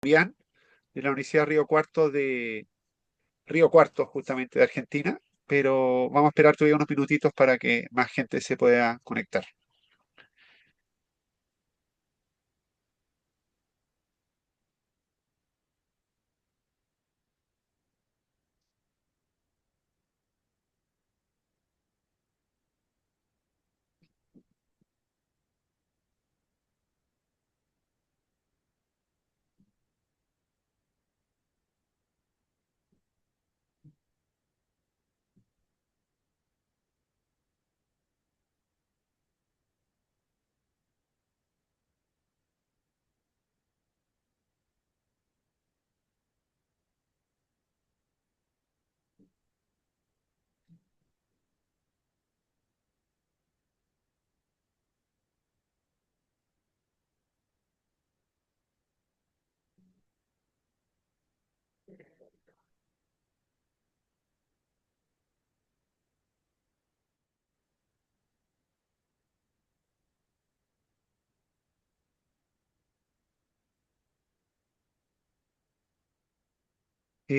Fabián, de la Universidad Río Cuarto, justamente de Argentina, pero vamos a esperar todavía unos minutitos para que más gente se pueda conectar.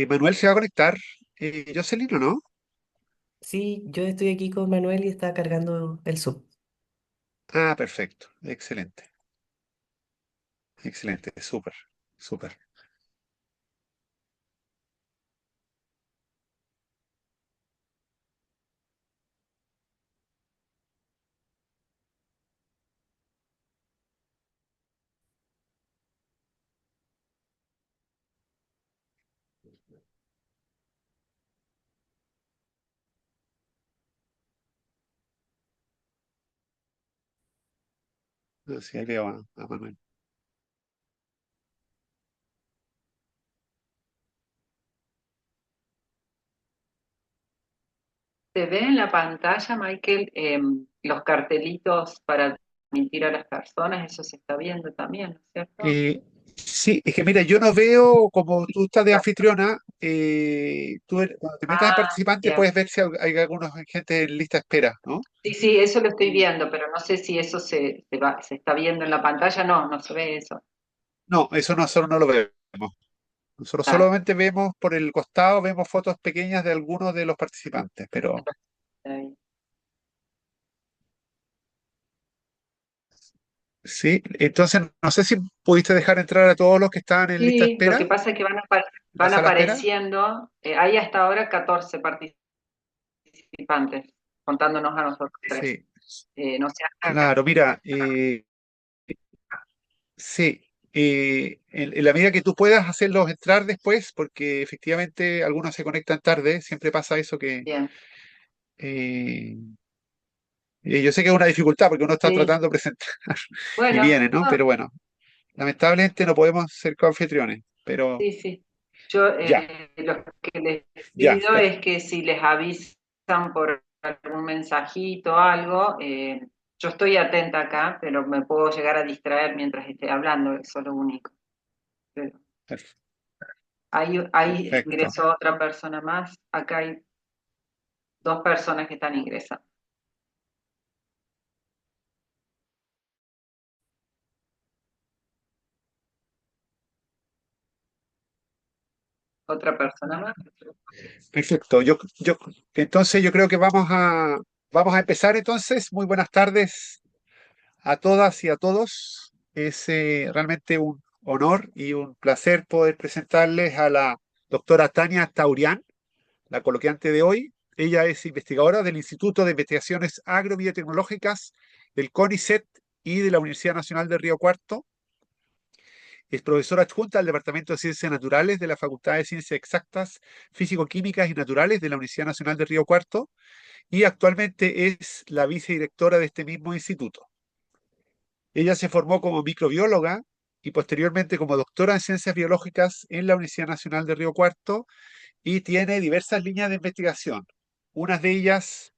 Manuel se va a conectar. Jocelyn, ¿o no? Sí, yo estoy aquí con Manuel y está cargando el sub. Ah, perfecto. Excelente. Excelente. Súper. Súper. Ah, sí, ahí veo a Manuel. ¿Se ve en la pantalla, Michael, los cartelitos para admitir a las personas? Eso se está viendo también, ¿no es cierto? Eh, sí, es que mira, yo no veo, como tú estás de anfitriona, cuando te metas en Ah, participante bien. puedes ver si hay algunos gente en lista de espera, ¿no? Sí, sí, eso lo estoy viendo, pero no sé si eso se está viendo en la pantalla. No, no se ve eso. No, eso nosotros no lo vemos. Nosotros Ah, solamente vemos por el costado, vemos fotos pequeñas de algunos de los participantes, pero está bien. sí, entonces no sé si pudiste dejar entrar a todos los que estaban en lista de Sí, lo que espera, pasa es que la van sala de espera. apareciendo, hay hasta ahora 14 participantes, contándonos a nosotros tres. Sí, No sé acá. claro, mira, sí, en la medida que tú puedas hacerlos entrar después, porque efectivamente algunos se conectan tarde, siempre pasa eso que Bien. eh, yo sé que es una dificultad porque uno está Sí, tratando de presentar y bueno, viene, ¿no? no, Pero bueno, lamentablemente no podemos ser coanfitriones, pero sí, sí. Yo ya, lo que les ya, pido es que si les avisan por algún mensajito o algo, yo estoy atenta acá, pero me puedo llegar a distraer mientras esté hablando, eso es lo único. Pero per- ahí perfecto. ingresó otra persona más, acá hay dos personas que están ingresando. Otra persona más. Perfecto. Entonces yo creo que vamos a empezar entonces. Muy buenas tardes a todas y a todos. Es realmente un honor y un placer poder presentarles a la doctora Tania Taurian, la coloquiante de hoy. Ella es investigadora del Instituto de Investigaciones Agrobiotecnológicas del CONICET y de la Universidad Nacional de Río Cuarto. Es profesora adjunta al Departamento de Ciencias Naturales de la Facultad de Ciencias Exactas, Físico-Químicas y Naturales de la Universidad Nacional de Río Cuarto y actualmente es la vicedirectora de este mismo instituto. Ella se formó como microbióloga y posteriormente como doctora en ciencias biológicas en la Universidad Nacional de Río Cuarto y tiene diversas líneas de investigación. Una de ellas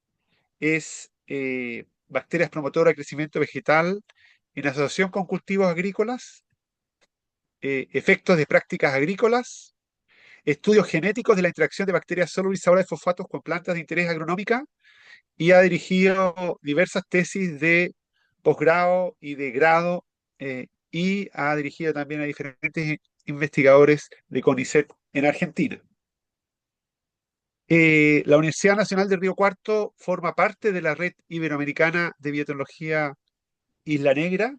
es bacterias promotoras de crecimiento vegetal en asociación con cultivos agrícolas, efectos de prácticas agrícolas, estudios genéticos de la interacción de bacterias solubilizadoras de fosfatos con plantas de interés agronómica y ha dirigido diversas tesis de posgrado y de grado y ha dirigido también a diferentes investigadores de CONICET en Argentina. La Universidad Nacional de Río Cuarto forma parte de la Red Iberoamericana de Biotecnología Isla Negra,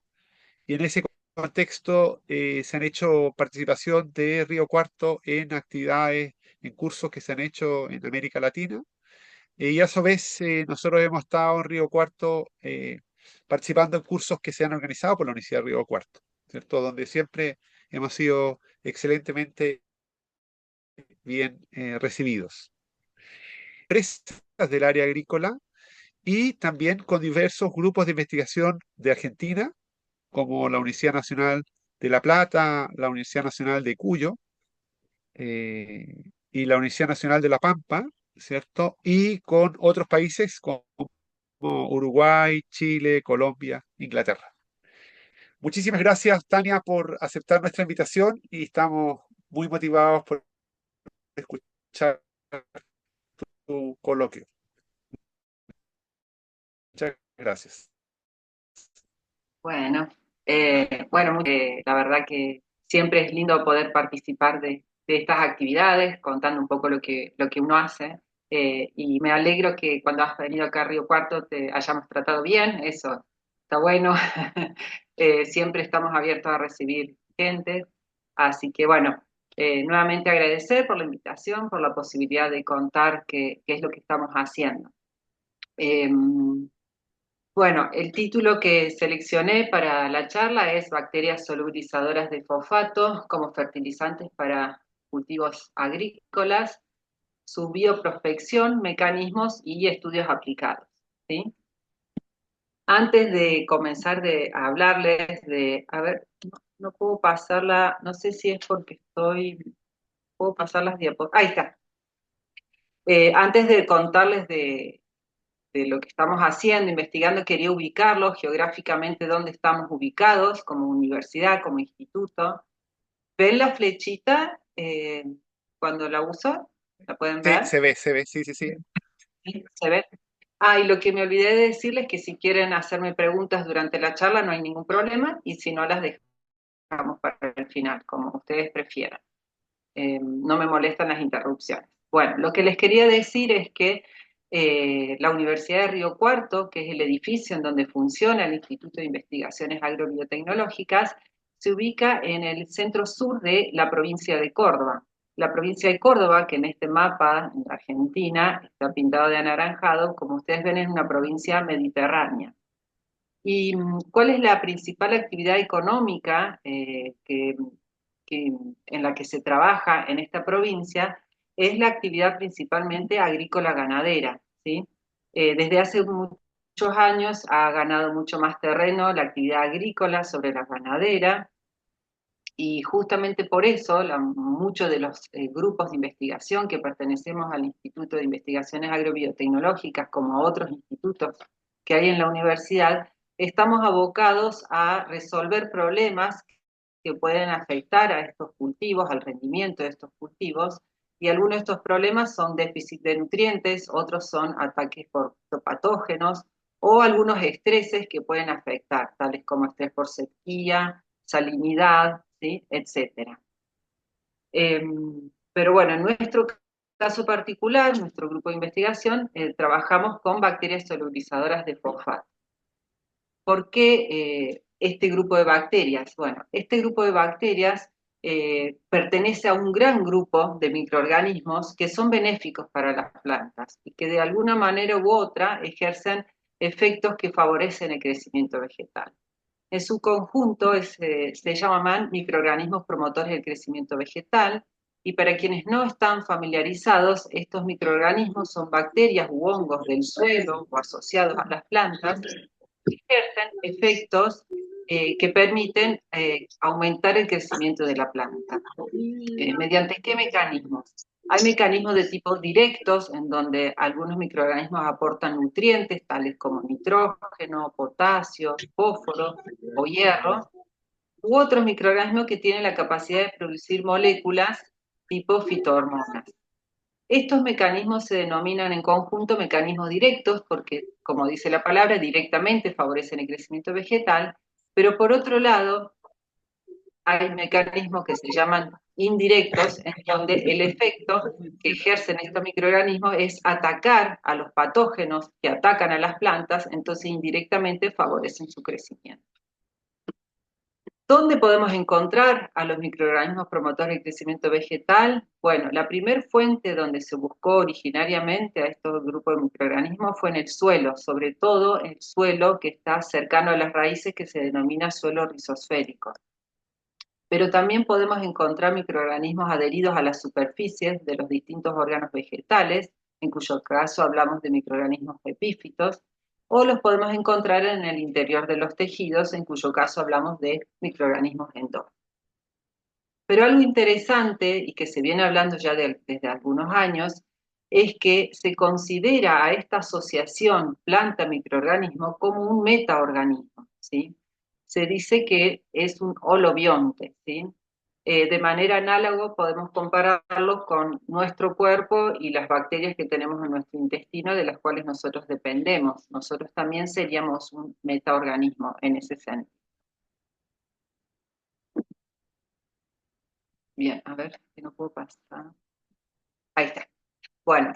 y en ese contexto se han hecho participación de Río Cuarto en actividades, en cursos que se han hecho en América Latina. Y a su vez nosotros hemos estado en Río Cuarto participando en cursos que se han organizado por la Universidad de Río Cuarto, ¿cierto? Donde siempre hemos sido excelentemente bien recibidos. Empresas del área agrícola y también con diversos grupos de investigación de Argentina, como la Universidad Nacional de La Plata, la Universidad Nacional de Cuyo y la Universidad Nacional de La Pampa, ¿cierto? Y con otros países como Uruguay, Chile, Colombia, Inglaterra. Muchísimas gracias, Tania, por aceptar nuestra invitación y estamos muy motivados por escuchar tu coloquio. Muchas gracias. Bueno, la verdad que siempre es lindo poder participar de estas actividades, contando un poco lo que uno hace. Y me alegro que cuando has venido acá a Río Cuarto te hayamos tratado bien, eso está bueno. Siempre estamos abiertos a recibir gente. Así que bueno, nuevamente agradecer por la invitación, por la posibilidad de contar qué es lo que estamos haciendo. Bueno, el título que seleccioné para la charla es Bacterias solubilizadoras de fosfato como fertilizantes para cultivos agrícolas, su bioprospección, mecanismos y estudios aplicados. ¿Sí? Antes de comenzar a hablarles a ver, no puedo pasarla, no sé si es porque puedo pasar las diapositivas. Ahí está. Antes de contarles de lo que estamos haciendo, investigando, quería ubicarlos geográficamente dónde estamos ubicados como universidad, como instituto. ¿Ven la flechita cuando la uso? ¿La pueden Sí, ver? se ve, sí, sí, sí. ¿Sí? ¿Se ve? Ah, y lo que me olvidé de decirles es que si quieren hacerme preguntas durante la charla no hay ningún problema y si no las dejamos para el final, como ustedes prefieran. No me molestan las interrupciones. Bueno, lo que les quería decir es que la Universidad de Río Cuarto, que es el edificio en donde funciona el Instituto de Investigaciones Agrobiotecnológicas, se ubica en el centro sur de la provincia de Córdoba. La provincia de Córdoba, que en este mapa, en la Argentina, está pintado de anaranjado, como ustedes ven, es una provincia mediterránea. ¿Y cuál es la principal actividad económica en la que se trabaja en esta provincia? Es la actividad principalmente agrícola-ganadera, ¿sí? Desde hace muchos años ha ganado mucho más terreno la actividad agrícola sobre la ganadera, y justamente por eso muchos de los grupos de investigación que pertenecemos al Instituto de Investigaciones Agrobiotecnológicas, como a otros institutos que hay en la universidad, estamos abocados a resolver problemas que pueden afectar a estos cultivos, al rendimiento de estos cultivos, y algunos de estos problemas son déficit de nutrientes, otros son ataques por patógenos o algunos estreses que pueden afectar, tales como estrés por sequía, salinidad, ¿sí? Etcétera. Pero bueno, en nuestro caso particular, nuestro grupo de investigación, trabajamos con bacterias solubilizadoras de fosfato. ¿Por qué este grupo de bacterias? Bueno, este grupo de bacterias pertenece a un gran grupo de microorganismos que son benéficos para las plantas y que de alguna manera u otra ejercen efectos que favorecen el crecimiento vegetal. En su conjunto se llaman microorganismos promotores del crecimiento vegetal, y para quienes no están familiarizados, estos microorganismos son bacterias u hongos del suelo o asociados a las plantas que ejercen efectos que permiten aumentar el crecimiento de la planta. ¿Mediante qué mecanismos? Hay mecanismos de tipo directos, en donde algunos microorganismos aportan nutrientes, tales como nitrógeno, potasio, fósforo o hierro, u otros microorganismos que tienen la capacidad de producir moléculas tipo fitohormonas. Estos mecanismos se denominan en conjunto mecanismos directos porque, como dice la palabra, directamente favorecen el crecimiento vegetal, pero por otro lado, hay mecanismos que se llaman indirectos, en donde el efecto que ejercen estos microorganismos es atacar a los patógenos que atacan a las plantas, entonces indirectamente favorecen su crecimiento. ¿Dónde podemos encontrar a los microorganismos promotores de crecimiento vegetal? Bueno, la primer fuente donde se buscó originariamente a estos grupos de microorganismos fue en el suelo, sobre todo el suelo que está cercano a las raíces, que se denomina suelo rizosférico. Pero también podemos encontrar microorganismos adheridos a las superficies de los distintos órganos vegetales, en cuyo caso hablamos de microorganismos epífitos, o los podemos encontrar en el interior de los tejidos, en cuyo caso hablamos de microorganismos endógenos. Pero algo interesante, y que se viene hablando ya desde algunos años, es que se considera a esta asociación planta-microorganismo como un metaorganismo, ¿sí? Se dice que es un holobionte, ¿sí? De manera análoga podemos compararlo con nuestro cuerpo y las bacterias que tenemos en nuestro intestino, de las cuales nosotros dependemos. Nosotros también seríamos un metaorganismo en ese sentido. Bien, a ver si no puedo pasar. Ahí está. Bueno,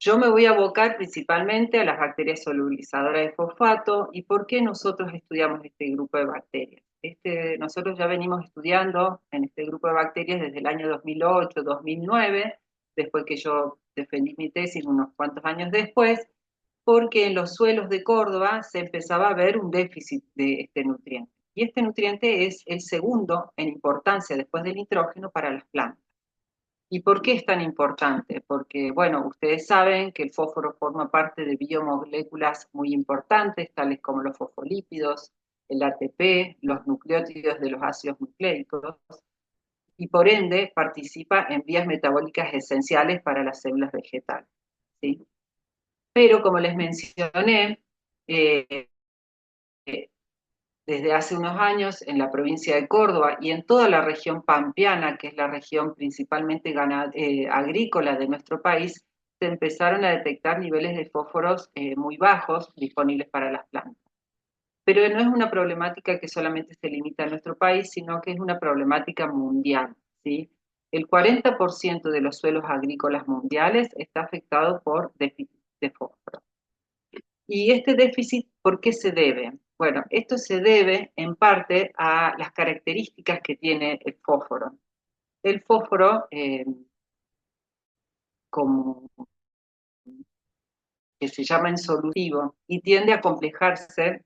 yo me voy a abocar principalmente a las bacterias solubilizadoras de fosfato. ¿Y por qué nosotros estudiamos este grupo de bacterias? Nosotros ya venimos estudiando en este grupo de bacterias desde el año 2008, 2009, después que yo defendí mi tesis unos cuantos años después, porque en los suelos de Córdoba se empezaba a ver un déficit de este nutriente. Y este nutriente es el segundo en importancia después del nitrógeno para las plantas. ¿Y por qué es tan importante? Porque, bueno, ustedes saben que el fósforo forma parte de biomoléculas muy importantes, tales como los fosfolípidos, el ATP, los nucleótidos de los ácidos nucleicos, y por ende participa en vías metabólicas esenciales para las células vegetales, ¿sí? Pero, como les mencioné, eh, desde hace unos años en la provincia de Córdoba y en toda la región pampeana, que es la región principalmente agrícola de nuestro país, se empezaron a detectar niveles de fósforos muy bajos disponibles para las plantas. Pero no es una problemática que solamente se limita a nuestro país, sino que es una problemática mundial, ¿sí? El 40% de los suelos agrícolas mundiales está afectado por déficit de fósforo. ¿Y este déficit por qué se debe? Bueno, esto se debe en parte a las características que tiene el fósforo. El fósforo, como que se llama insolutivo, y tiende a complejarse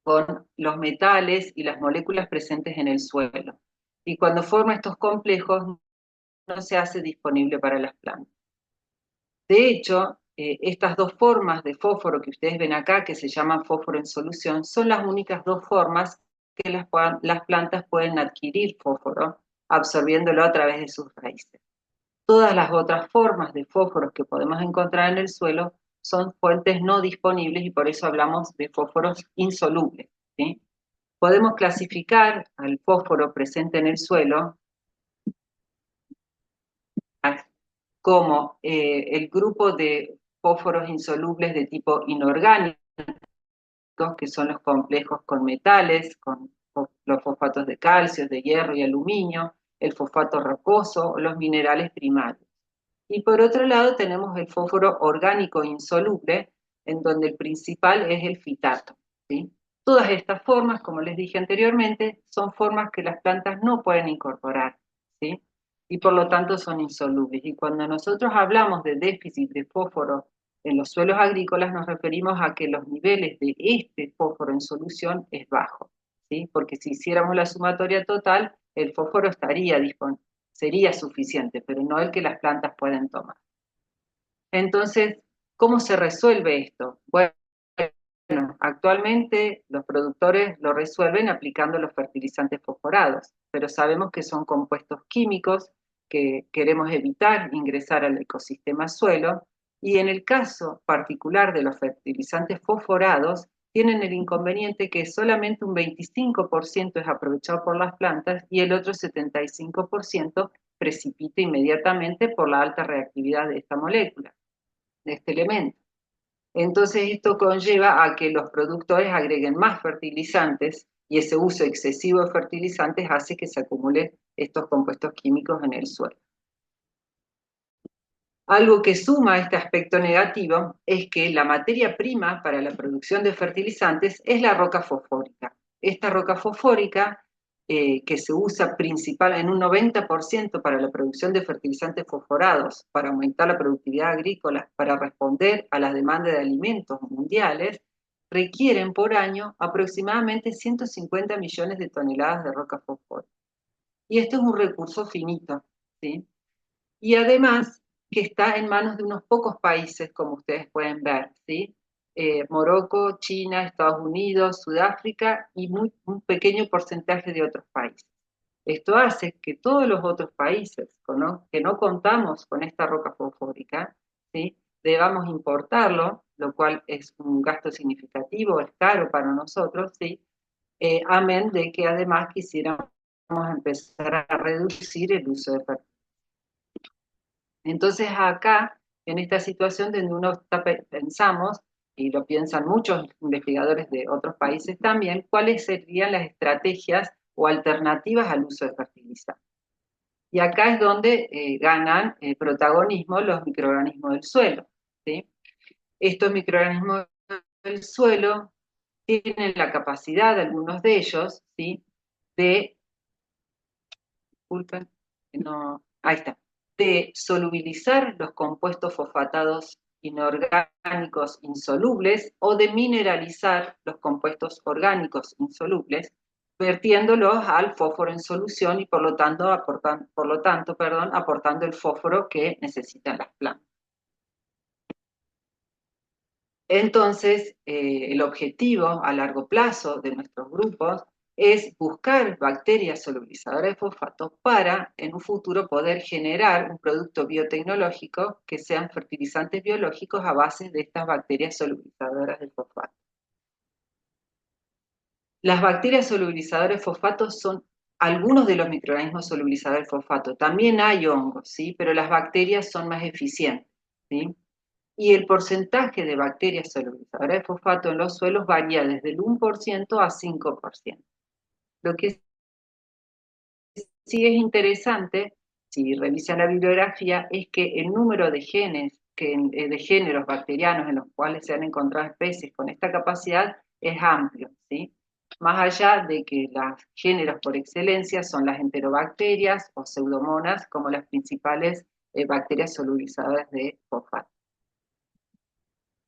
con los metales y las moléculas presentes en el suelo. Y cuando forma estos complejos, no se hace disponible para las plantas. De hecho, estas dos formas de fósforo que ustedes ven acá, que se llaman fósforo en solución, son las únicas dos formas que las plantas pueden adquirir fósforo, absorbiéndolo a través de sus raíces. Todas las otras formas de fósforos que podemos encontrar en el suelo son fuentes no disponibles y por eso hablamos de fósforos insolubles, ¿sí? Podemos clasificar al fósforo presente en el suelo como el grupo de fósforos insolubles de tipo inorgánico, que son los complejos con metales, con los fosfatos de calcio, de hierro y aluminio, el fosfato rocoso o los minerales primarios. Y por otro lado tenemos el fósforo orgánico insoluble, en donde el principal es el fitato, ¿sí? Todas estas formas, como les dije anteriormente, son formas que las plantas no pueden incorporar, ¿sí? Y por lo tanto son insolubles. Y cuando nosotros hablamos de déficit de fósforo en los suelos agrícolas, nos referimos a que los niveles de este fósforo en solución es bajo, ¿sí? Porque si hiciéramos la sumatoria total, el fósforo sería suficiente, pero no el que las plantas pueden tomar. Entonces, ¿cómo se resuelve esto? Bueno, actualmente los productores lo resuelven aplicando los fertilizantes fosforados, pero sabemos que son compuestos químicos que queremos evitar ingresar al ecosistema suelo, y en el caso particular de los fertilizantes fosforados, tienen el inconveniente que solamente un 25% es aprovechado por las plantas y el otro 75% precipita inmediatamente por la alta reactividad de esta molécula, de este elemento. Entonces esto conlleva a que los productores agreguen más fertilizantes y ese uso excesivo de fertilizantes hace que se acumulen estos compuestos químicos en el suelo. Algo que suma a este aspecto negativo es que la materia prima para la producción de fertilizantes es la roca fosfórica. Esta roca fosfórica, que se usa principal en un 90% para la producción de fertilizantes fosforados, para aumentar la productividad agrícola, para responder a las demandas de alimentos mundiales, requieren por año aproximadamente 150 millones de toneladas de roca fosfórica. Y esto es un recurso finito, ¿sí? Y además que está en manos de unos pocos países, como ustedes pueden ver, ¿sí? Morocco, China, Estados Unidos, Sudáfrica y un pequeño porcentaje de otros países. Esto hace que todos los otros países que no contamos con esta roca fosfórica, ¿sí? Debamos importarlo, lo cual es un gasto significativo, es caro para nosotros, ¿sí? Amén de que además quisiéramos empezar a reducir el uso de fertilizantes. Entonces acá, en esta situación donde pensamos, y lo piensan muchos investigadores de otros países también, cuáles serían las estrategias o alternativas al uso de fertilizantes. Y acá es donde ganan protagonismo los microorganismos del suelo, ¿sí? Estos microorganismos del suelo tienen la capacidad, algunos de ellos, ¿sí? Disculpen, no, ahí está, de solubilizar los compuestos fosfatados inorgánicos insolubles o de mineralizar los compuestos orgánicos insolubles, vertiéndolos al fósforo en solución y por lo tanto, aportando el fósforo que necesitan las plantas. Entonces, el objetivo a largo plazo de nuestros grupos es buscar bacterias solubilizadoras de fosfato para, en un futuro, poder generar un producto biotecnológico que sean fertilizantes biológicos a base de estas bacterias solubilizadoras de fosfato. Las bacterias solubilizadoras de fosfato son algunos de los microorganismos solubilizadores de fosfato. También hay hongos, ¿sí? Pero las bacterias son más eficientes, ¿sí? Y el porcentaje de bacterias solubilizadoras de fosfato en los suelos varía desde el 1% a 5%. Lo que sí es interesante, si revisan la bibliografía, es que el número de genes, de géneros bacterianos en los cuales se han encontrado especies con esta capacidad es amplio, ¿sí? Más allá de que los géneros por excelencia son las enterobacterias o pseudomonas como las principales bacterias solubilizadoras de fosfato.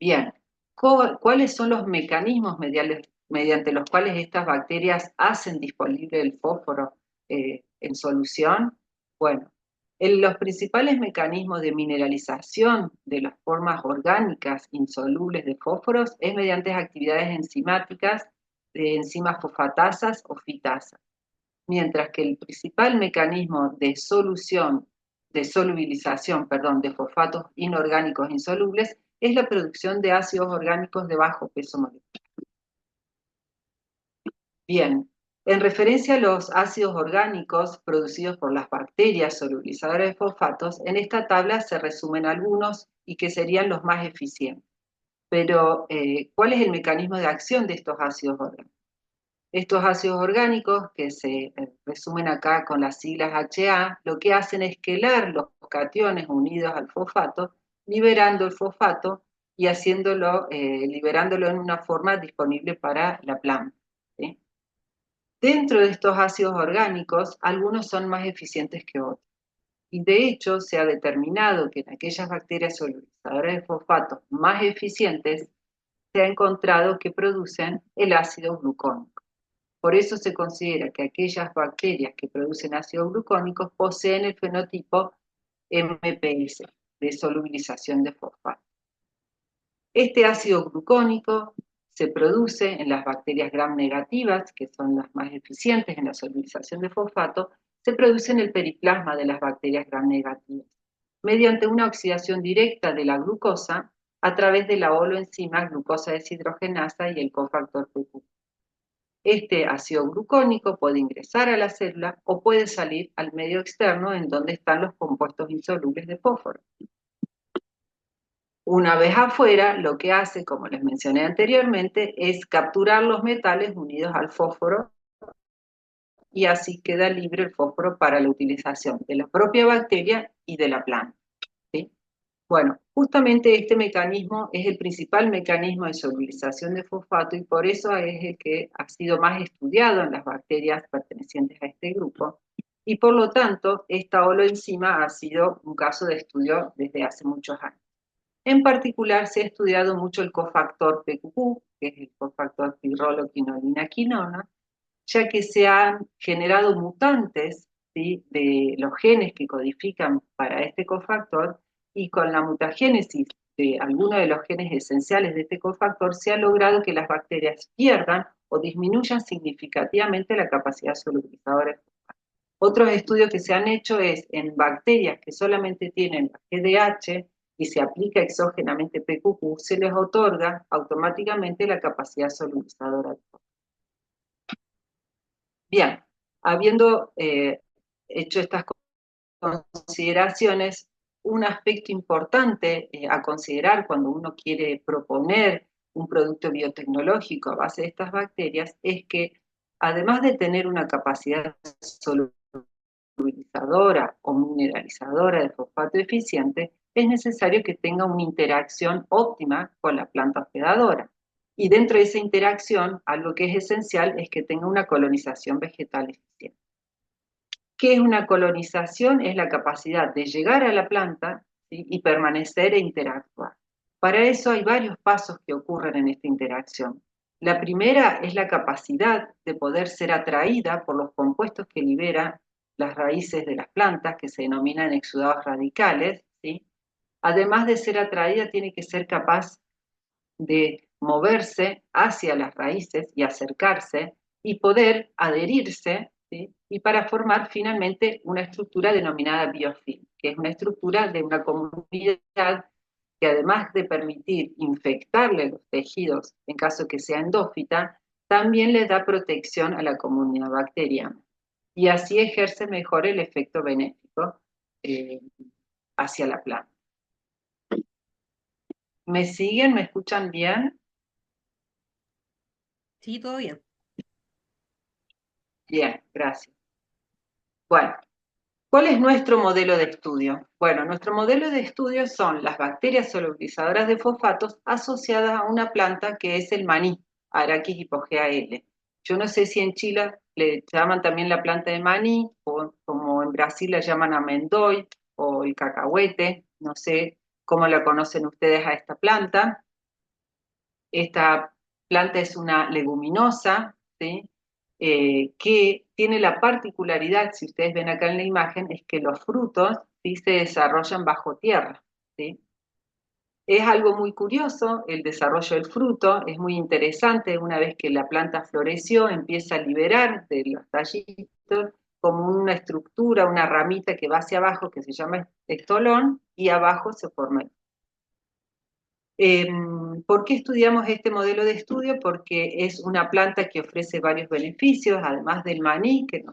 Bien, ¿cuáles son los mecanismos mediante los cuales estas bacterias hacen disponible el fósforo en solución? Bueno, los principales mecanismos de mineralización de las formas orgánicas insolubles de fósforos es mediante actividades enzimáticas de enzimas fosfatasas o fitasas, mientras que el principal mecanismo de solubilización, de fosfatos inorgánicos insolubles es la producción de ácidos orgánicos de bajo peso molecular. Bien, en referencia a los ácidos orgánicos producidos por las bacterias solubilizadoras de fosfatos, en esta tabla se resumen algunos y que serían los más eficientes. Pero, ¿cuál es el mecanismo de acción de estos ácidos orgánicos? Estos ácidos orgánicos, que se resumen acá con las siglas HA, lo que hacen es quelar los cationes unidos al fosfato, liberando el fosfato y liberándolo en una forma disponible para la planta, ¿sí? Dentro de estos ácidos orgánicos, algunos son más eficientes que otros. Y de hecho, se ha determinado que en aquellas bacterias solubilizadoras de fosfato más eficientes, se ha encontrado que producen el ácido glucónico. Por eso se considera que aquellas bacterias que producen ácidos glucónicos poseen el fenotipo MPS, de solubilización de fosfato. Este ácido glucónico se produce en las bacterias gram negativas, que son las más eficientes en la solubilización de fosfato, se produce en el periplasma de las bacterias gram negativas, mediante una oxidación directa de la glucosa a través de la holoenzima glucosa deshidrogenasa y el cofactor PQ. Este ácido glucónico puede ingresar a la célula o puede salir al medio externo en donde están los compuestos insolubles de fósforo. Una vez afuera, lo que hace, como les mencioné anteriormente, es capturar los metales unidos al fósforo y así queda libre el fósforo para la utilización de la propia bacteria y de la planta, ¿sí? Bueno, justamente este mecanismo es el principal mecanismo de solubilización de fosfato y por eso es el que ha sido más estudiado en las bacterias pertenecientes a este grupo. Y por lo tanto, esta holoenzima ha sido un caso de estudio desde hace muchos años. En particular, se ha estudiado mucho el cofactor PQQ, que es el cofactor pirroloquinolina-quinona, ya que se han generado mutantes, ¿sí?, de los genes que codifican para este cofactor, y con la mutagénesis de algunos de los genes esenciales de este cofactor se ha logrado que las bacterias pierdan o disminuyan significativamente la capacidad solubilizadora. Otros estudios que se han hecho es en bacterias que solamente tienen GDH y se aplica exógenamente PQQ, se les otorga automáticamente la capacidad solubilizadora. Bien, habiendo hecho estas consideraciones, un aspecto importante a considerar cuando uno quiere proponer un producto biotecnológico a base de estas bacterias es que además de tener una capacidad solubilizadora o mineralizadora de fosfato eficiente, es necesario que tenga una interacción óptima con la planta hospedadora. Y dentro de esa interacción, algo que es esencial es que tenga una colonización vegetal eficiente. ¿Qué es una colonización? Es la capacidad de llegar a la planta, ¿sí?, y permanecer e interactuar. Para eso hay varios pasos que ocurren en esta interacción. La primera es la capacidad de poder ser atraída por los compuestos que liberan las raíces de las plantas, que se denominan exudados radicales, ¿sí? Además de ser atraída, tiene que ser capaz de moverse hacia las raíces y acercarse y poder adherirse, ¿sí?, y para formar finalmente una estructura denominada biofilm, que es una estructura de una comunidad que además de permitir infectarle los tejidos en caso que sea endófita, también le da protección a la comunidad bacteriana y así ejerce mejor el efecto benéfico eh, hacia la planta. ¿Me siguen? ¿Me escuchan bien? Sí, todo bien. Bien, gracias. Bueno, ¿cuál es nuestro modelo de estudio? Bueno, nuestro modelo de estudio son las bacterias solubilizadoras de fosfatos asociadas a una planta que es el maní, Arachis hypogea L. Yo no sé si en Chile le llaman también la planta de maní, o como en Brasil la llaman amendoy o el cacahuete, no sé cómo la conocen ustedes a esta planta. Esta planta es una leguminosa, ¿sí?, que tiene la particularidad, si ustedes ven acá en la imagen, es que los frutos, ¿sí?, se desarrollan bajo tierra, ¿sí? Es algo muy curioso el desarrollo del fruto, es muy interesante. Una vez que la planta floreció, empieza a liberar de los tallitos como una estructura, una ramita que va hacia abajo que se llama estolón y abajo se forma el. ¿Por qué estudiamos este modelo de estudio? Porque es una planta que ofrece varios beneficios, además del maní, que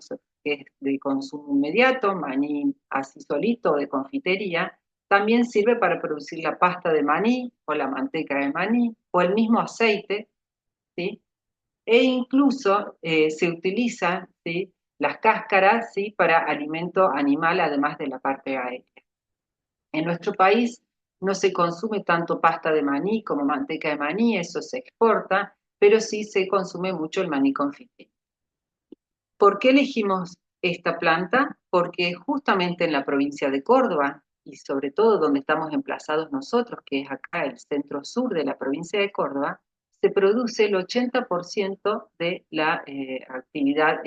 es de consumo inmediato, maní así solito de confitería, también sirve para producir la pasta de maní o la manteca de maní o el mismo aceite, ¿sí? E incluso se utilizan, ¿sí?, las cáscaras, ¿sí?, para alimento animal, además de la parte aérea. En nuestro país no se consume tanto pasta de maní como manteca de maní, eso se exporta, pero sí se consume mucho el maní confit. ¿Por qué elegimos esta planta? Porque justamente en la provincia de Córdoba, y sobre todo donde estamos emplazados nosotros, que es acá el centro sur de la provincia de Córdoba, se produce el 80% de la actividad,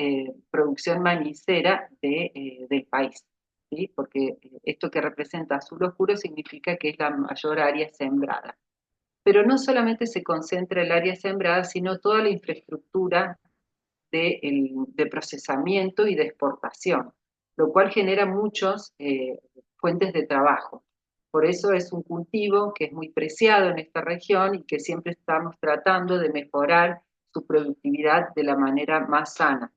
producción manicera del país, ¿sí? Porque esto que representa azul oscuro significa que es la mayor área sembrada. Pero no solamente se concentra el área sembrada, sino toda la infraestructura de procesamiento y de exportación, lo cual genera muchas fuentes de trabajo. Por eso es un cultivo que es muy preciado en esta región y que siempre estamos tratando de mejorar su productividad de la manera más sana,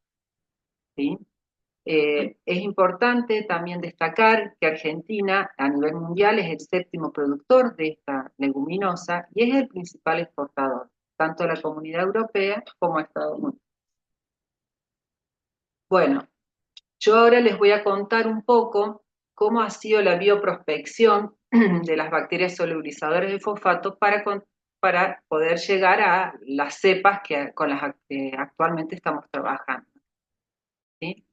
¿sí? Es importante también destacar que Argentina a nivel mundial es el séptimo productor de esta leguminosa y es el principal exportador, tanto a la Comunidad Europea como a Estados Unidos. Bueno, yo ahora les voy a contar un poco cómo ha sido la bioprospección de las bacterias solubilizadoras de fosfato para poder llegar a las cepas con las que actualmente estamos trabajando, ¿sí?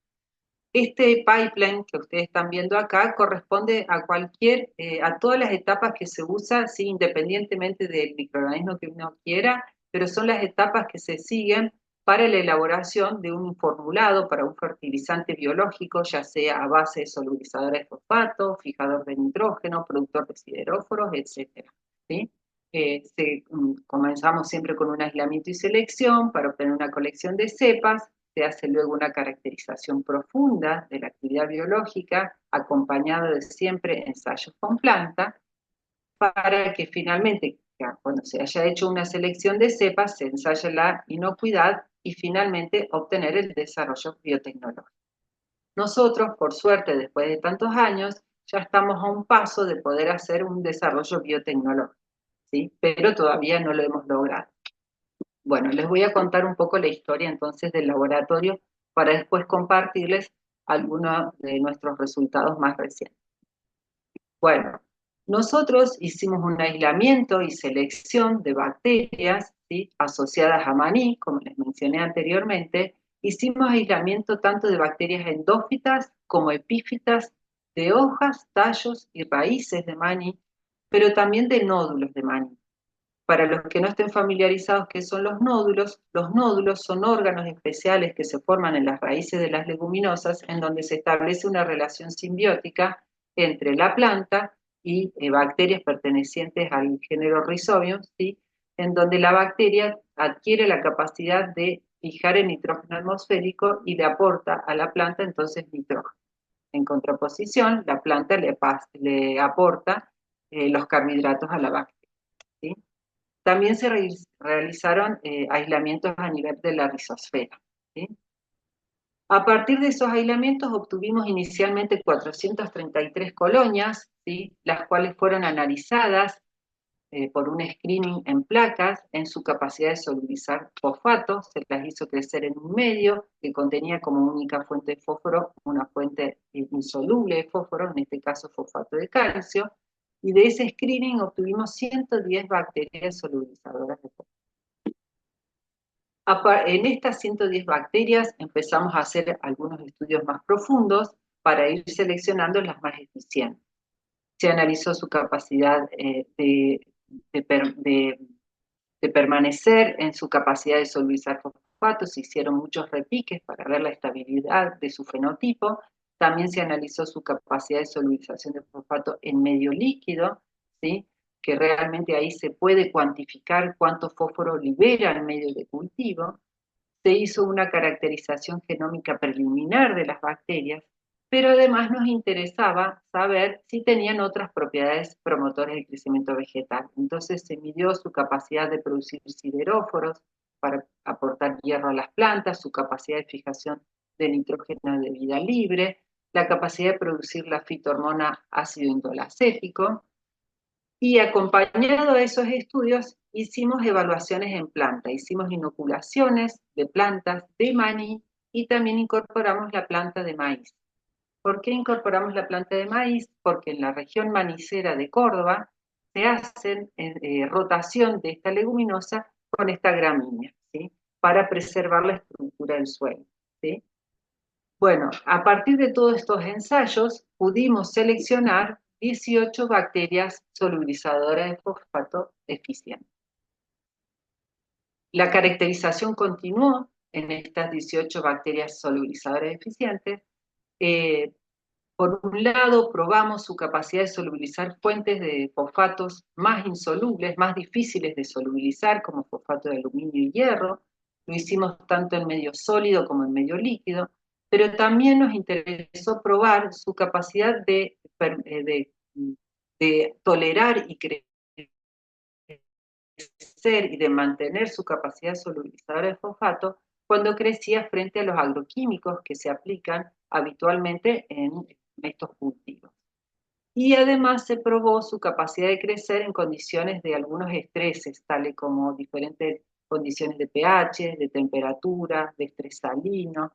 Este pipeline que ustedes están viendo acá corresponde a todas las etapas que se usa, ¿sí? Independientemente del microorganismo que uno quiera, pero son las etapas que se siguen para la elaboración de un formulado para un fertilizante biológico, ya sea a base de solubilizador de fosfato, fijador de nitrógeno, productor de sideróforos, etc. ¿Sí? Comenzamos siempre con un aislamiento y selección para obtener una colección de cepas. Se hace luego una caracterización profunda de la actividad biológica, acompañado de siempre ensayos con planta, para que finalmente, cuando se haya hecho una selección de cepas, se ensaye la inocuidad y finalmente obtener el desarrollo biotecnológico. Nosotros, por suerte, después de tantos años, ya estamos a un paso de poder hacer un desarrollo biotecnológico, ¿sí? Pero todavía no lo hemos logrado. Bueno, les voy a contar un poco la historia entonces del laboratorio para después compartirles algunos de nuestros resultados más recientes. Bueno, nosotros hicimos un aislamiento y selección de bacterias, ¿sí? Asociadas a maní, como les mencioné anteriormente. Hicimos aislamiento tanto de bacterias endófitas como epífitas, de hojas, tallos y raíces de maní, pero también de nódulos de maní. Para los que no estén familiarizados, ¿qué son los nódulos son órganos especiales que se forman en las raíces de las leguminosas, en donde se establece una relación simbiótica entre la planta y bacterias pertenecientes al género Rhizobium, ¿sí? En donde la bacteria adquiere la capacidad de fijar el nitrógeno atmosférico y le aporta a la planta entonces nitrógeno. En contraposición, la planta le aporta los carbohidratos a la bacteria, ¿sí? También se realizaron aislamientos a nivel de la rizosfera, ¿sí? A partir de esos aislamientos obtuvimos inicialmente 433 colonias, ¿sí? Las cuales fueron analizadas por un screening en placas en su capacidad de solubilizar fosfato. Se las hizo crecer en un medio que contenía como única fuente de fósforo una fuente insoluble de fósforo, en este caso fosfato de calcio, y de ese screening obtuvimos 110 bacterias solubilizadoras de fósforo. En estas 110 bacterias empezamos a hacer algunos estudios más profundos para ir seleccionando las más eficientes. Se analizó su capacidad de permanecer en su capacidad de solubilizar fosfato, se hicieron muchos repiques para ver la estabilidad de su fenotipo. También se analizó su capacidad de solubilización de fosfato en medio líquido, ¿sí? Que realmente ahí se puede cuantificar cuánto fósforo libera el medio de cultivo. Se hizo una caracterización genómica preliminar de las bacterias, pero además nos interesaba saber si tenían otras propiedades promotoras del crecimiento vegetal. Entonces se midió su capacidad de producir sideróforos para aportar hierro a las plantas, su capacidad de fijación de nitrógeno de vida libre, la capacidad de producir la fitohormona ácido indolacético, y acompañado a esos estudios hicimos evaluaciones en planta, hicimos inoculaciones de plantas de maní y también incorporamos la planta de maíz. ¿Por qué incorporamos la planta de maíz? Porque en la región manicera de Córdoba se hacen rotación de esta leguminosa con esta gramínea, ¿sí? Para preservar la estructura del suelo, ¿sí? Bueno, a partir de todos estos ensayos pudimos seleccionar 18 bacterias solubilizadoras de fosfato eficientes. La caracterización continuó en estas 18 bacterias solubilizadoras eficientes. Por un lado, probamos su capacidad de solubilizar fuentes de fosfatos más insolubles, más difíciles de solubilizar, como fosfato de aluminio y hierro. Lo hicimos tanto en medio sólido como en medio líquido, pero también nos interesó probar su capacidad de tolerar y crecer y de mantener su capacidad solubilizadora de fosfato cuando crecía frente a los agroquímicos que se aplican habitualmente en estos cultivos. Y además se probó su capacidad de crecer en condiciones de algunos estreses, tales como diferentes condiciones de pH, de temperatura, de estrés salino.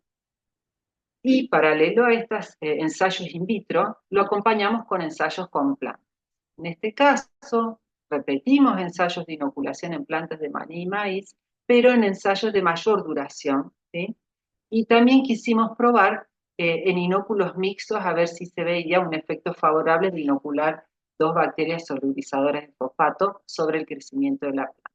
Y paralelo a estos ensayos in vitro, lo acompañamos con ensayos con plantas. En este caso, repetimos ensayos de inoculación en plantas de maní y maíz, pero en ensayos de mayor duración, ¿sí? Y también quisimos probar en inóculos mixtos a ver si se veía un efecto favorable de inocular dos bacterias solubilizadoras de fosfato sobre el crecimiento de la planta.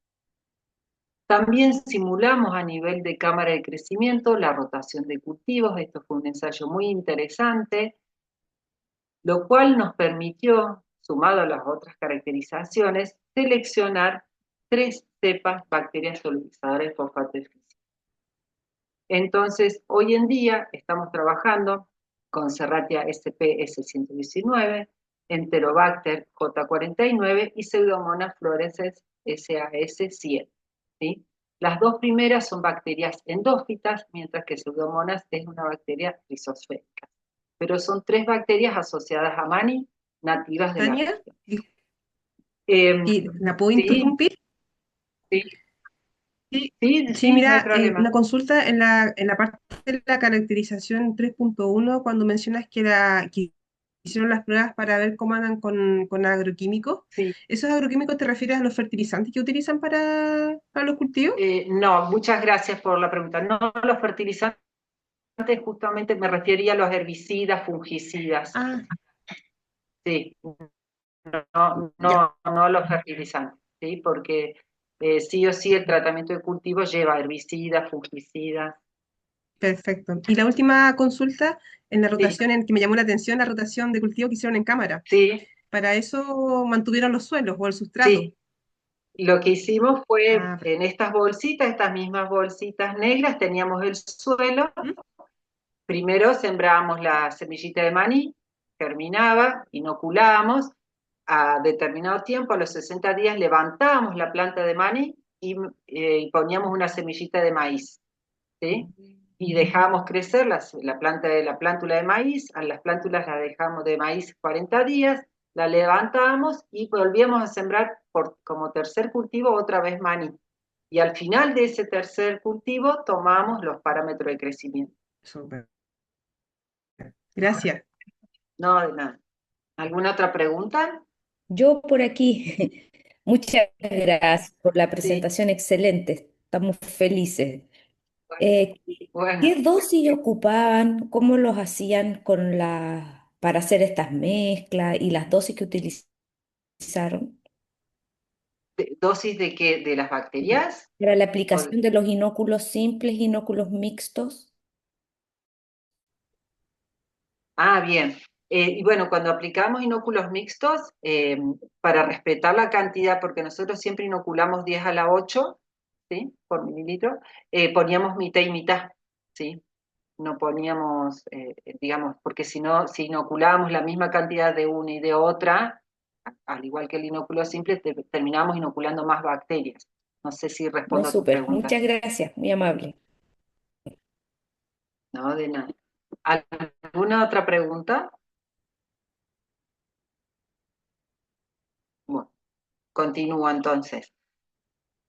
También simulamos a nivel de cámara de crecimiento la rotación de cultivos. Esto fue un ensayo muy interesante, lo cual nos permitió, sumado a las otras caracterizaciones, seleccionar 3 cepas bacterias solubilizadoras de fosfato de físico. Entonces, hoy en día estamos trabajando con Serratia sp S119, Enterobacter J49 y Pseudomonas fluorescens SAS7. ¿Sí? Las dos primeras son bacterias endófitas, mientras que Pseudomonas es una bacteria rizosférica. Pero son 3 bacterias asociadas a Mani, nativas de la Tania, región. ¿y la puedo Sí, interrumpir? sí, Sí, sí, sí, sí, no hay mira, problema. una consulta en la parte de la caracterización 3.1 cuando mencionas que hicieron las pruebas para ver cómo andan con agroquímicos. Sí. ¿Esos agroquímicos te refieres a los fertilizantes que utilizan para los cultivos? No, muchas gracias por la pregunta. No, los fertilizantes justamente me refería a los herbicidas, fungicidas. Ah, Sí, no, ya, no, no los fertilizantes, ¿sí? Porque sí o sí el tratamiento de cultivo lleva herbicidas, fungicidas. perfecto. Y la última consulta, en la Sí, rotación, en que me llamó la atención, la rotación de cultivo que hicieron en cámara. sí, Para eso mantuvieron los suelos o el sustrato. sí. Lo que hicimos fue Ah, en estas bolsitas, estas mismas bolsitas negras, teníamos el suelo. ¿mm? Primero sembrábamos la semillita de maní, germinaba, inoculábamos, a determinado tiempo, a los 60 días, levantábamos la planta de maní y poníamos una semillita de maíz, ¿sí? Y dejábamos crecer la planta de la plántula de maíz, a las plántulas las dejamos de maíz 40 días, la levantábamos y volvíamos a sembrar como tercer cultivo otra vez maní. Y al final de ese tercer cultivo tomamos los parámetros de crecimiento. Súper. Gracias. No, de nada. ¿Alguna otra pregunta? Yo por aquí, muchas gracias por la Sí, presentación excelente, estamos felices. bueno, Eh, bueno. ¿Qué dosis ocupaban? ¿Cómo los hacían para hacer estas mezclas y las dosis que utilizaron ¿Dosis de qué? ¿De las bacterias? para la O de- aplicación de los inóculos simples, inóculos mixtos? Ah, bien. Y bueno, cuando aplicamos inóculos mixtos, para respetar la cantidad, porque nosotros siempre inoculamos 10 a la 8, ¿sí? Por mililitro, poníamos mitad y mitad, ¿sí? No poníamos, digamos, porque si no, si inoculábamos la misma cantidad de una y de otra, al igual que el inóculo simple, terminamos inoculando más bacterias. No sé si No, respondo a tu súper, pregunta. muchas gracias, muy amable. No, de nada. ¿Alguna otra pregunta? Bueno, continúo entonces.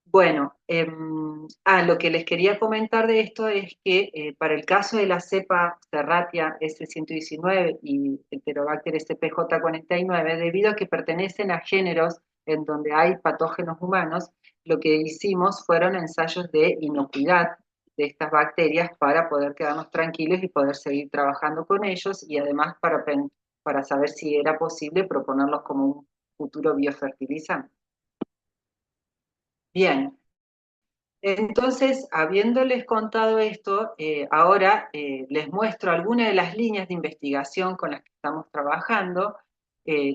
Bueno, lo que les quería comentar de esto es que para el caso de la cepa Serratia S119 y Enterobacter SPJ49, debido a que pertenecen a géneros en donde hay patógenos humanos, lo que hicimos fueron ensayos de inocuidad de estas bacterias para poder quedarnos tranquilos y poder seguir trabajando con ellos y además para saber si era posible proponerlos como un futuro biofertilizante. Bien, entonces, habiéndoles contado esto, ahora les muestro algunas de las líneas de investigación con las que estamos trabajando,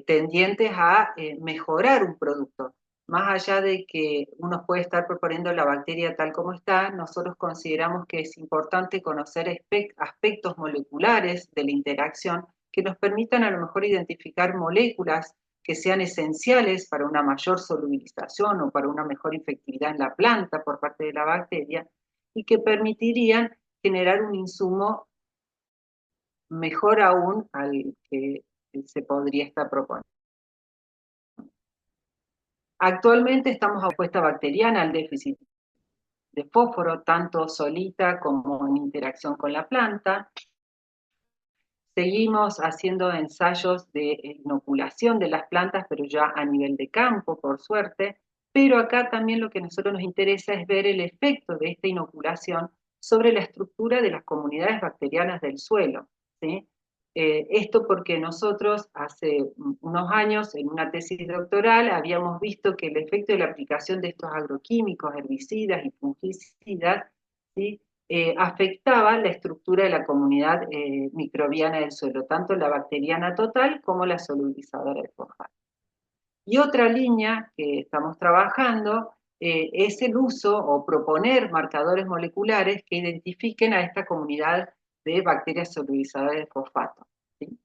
tendientes a mejorar un producto. Más allá de que uno puede estar proponiendo la bacteria tal como está, nosotros consideramos que es importante conocer aspectos moleculares de la interacción que nos permitan a lo mejor identificar moléculas que sean esenciales para una mayor solubilización o para una mejor infectividad en la planta por parte de la bacteria, y que permitirían generar un insumo mejor aún al que se podría estar proponiendo. Actualmente estamos a respuesta bacteriana al déficit de fósforo, tanto solita como en interacción con la planta. Seguimos haciendo ensayos de inoculación de las plantas, pero ya a nivel de campo, por suerte. Pero acá también lo que a nosotros nos interesa es ver el efecto de esta inoculación sobre la estructura de las comunidades bacterianas del suelo, ¿sí? Esto porque nosotros hace unos años en una tesis doctoral habíamos visto que el efecto de la aplicación de estos agroquímicos, herbicidas y fungicidas, ¿sí? Afectaba la estructura de la comunidad microbiana del suelo, tanto la bacteriana total como la solubilizadora de fosfato. Y otra línea que estamos trabajando es el uso o proponer marcadores moleculares que identifiquen a esta comunidad de bacterias solubilizadoras de fosfato, ¿sí?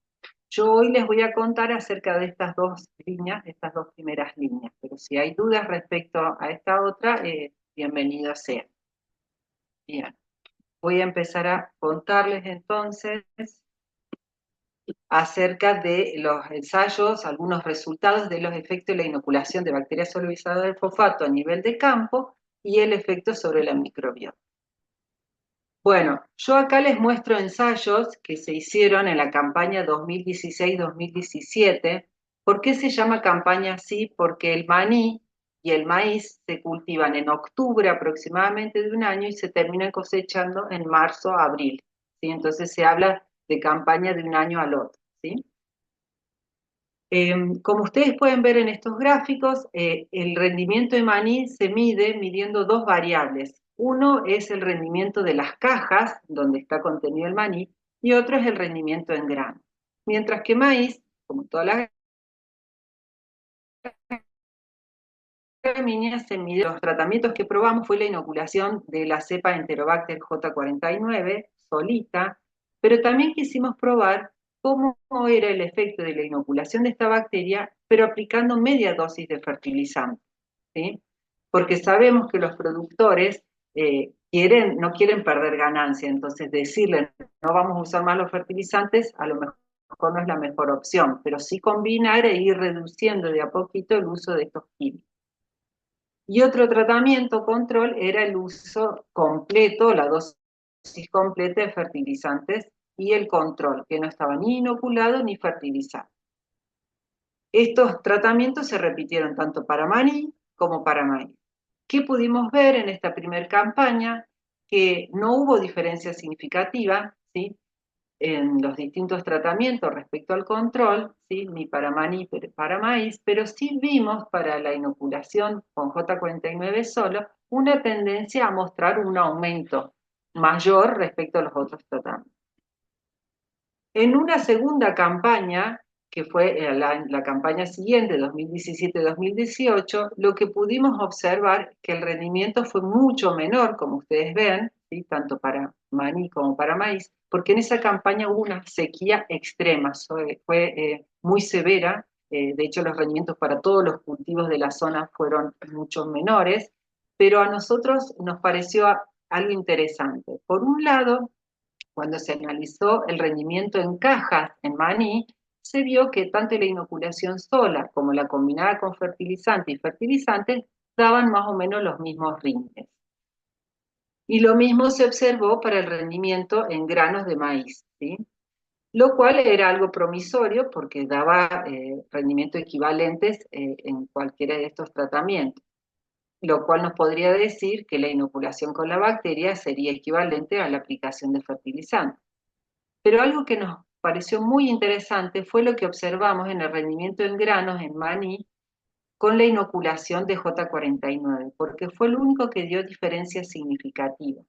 Yo hoy les voy a contar acerca de estas dos líneas, estas dos primeras líneas, pero si hay dudas respecto a esta otra, bienvenido sea. Bien. Voy a empezar a contarles entonces acerca de los ensayos, algunos resultados de los efectos de la inoculación de bacterias solubilizadoras de fosfato a nivel de campo y el efecto sobre la microbiota. Bueno, yo acá les muestro ensayos que se hicieron en la campaña 2016-2017. ¿Por qué se llama campaña así? Porque el maní y el maíz se cultivan en octubre aproximadamente de un año y se terminan cosechando en marzo, abril, ¿sí? Entonces se habla de campaña de un año al otro, ¿sí? Como ustedes pueden ver en estos gráficos, el rendimiento de maní se mide midiendo dos variables. Uno es el rendimiento de las cajas donde está contenido el maní y otro es el rendimiento en grano. Mientras que maíz, como todas las gramíneas, se mide. Los tratamientos que probamos fue la inoculación de la cepa Enterobacter J49 solita, pero también quisimos probar cómo era el efecto de la inoculación de esta bacteria, pero aplicando media dosis de fertilizante, ¿sí? Porque sabemos que los productores no quieren perder ganancia, entonces decirle no vamos a usar más los fertilizantes a lo mejor no es la mejor opción, pero sí combinar e ir reduciendo de a poquito el uso de estos químicos. Y otro tratamiento control era el uso completo, la dosis completa de fertilizantes y el control, que no estaba ni inoculado ni fertilizado. Estos tratamientos se repitieron tanto para maní como para maíz. ¿Qué pudimos ver en esta primera campaña? Que no hubo diferencia significativa, ¿sí?, en los distintos tratamientos respecto al control, ¿sí?, ni para maní ni para maíz, pero sí vimos para la inoculación con J49 solo una tendencia a mostrar un aumento mayor respecto a los otros tratamientos. En una segunda campaña, que fue la campaña siguiente, 2017-2018, lo que pudimos observar es que el rendimiento fue mucho menor, como ustedes ven, ¿sí?, tanto para maní como para maíz, porque en esa campaña hubo una sequía extrema, fue muy severa, de hecho los rendimientos para todos los cultivos de la zona fueron mucho menores, pero a nosotros nos pareció algo interesante. Por un lado, cuando se analizó el rendimiento en cajas en maní, se vio que tanto la inoculación sola como la combinada con fertilizante y fertilizantes daban más o menos los mismos rindes. Y lo mismo se observó para el rendimiento en granos de maíz, ¿sí?, lo cual era algo promisorio porque daba rendimientos equivalentes en cualquiera de estos tratamientos, lo cual nos podría decir que la inoculación con la bacteria sería equivalente a la aplicación de fertilizante. Pero algo que nos pareció muy interesante fue lo que observamos en el rendimiento en granos en maní con la inoculación de J49, porque fue el único que dio diferencia significativa.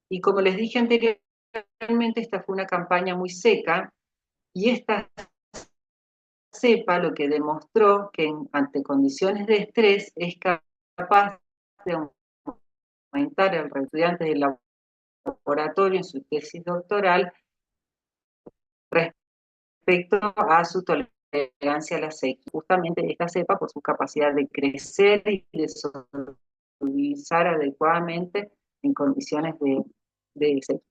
Y como les dije anteriormente, esta fue una campaña muy seca, y esta cepa lo que demostró que ante condiciones de estrés es capaz de aumentar el estudiante del laboratorio en su tesis doctoral respecto a su tolerancia a la sequía. Justamente esta cepa, por su capacidad de crecer y de solubilizar adecuadamente, en condiciones de sequía.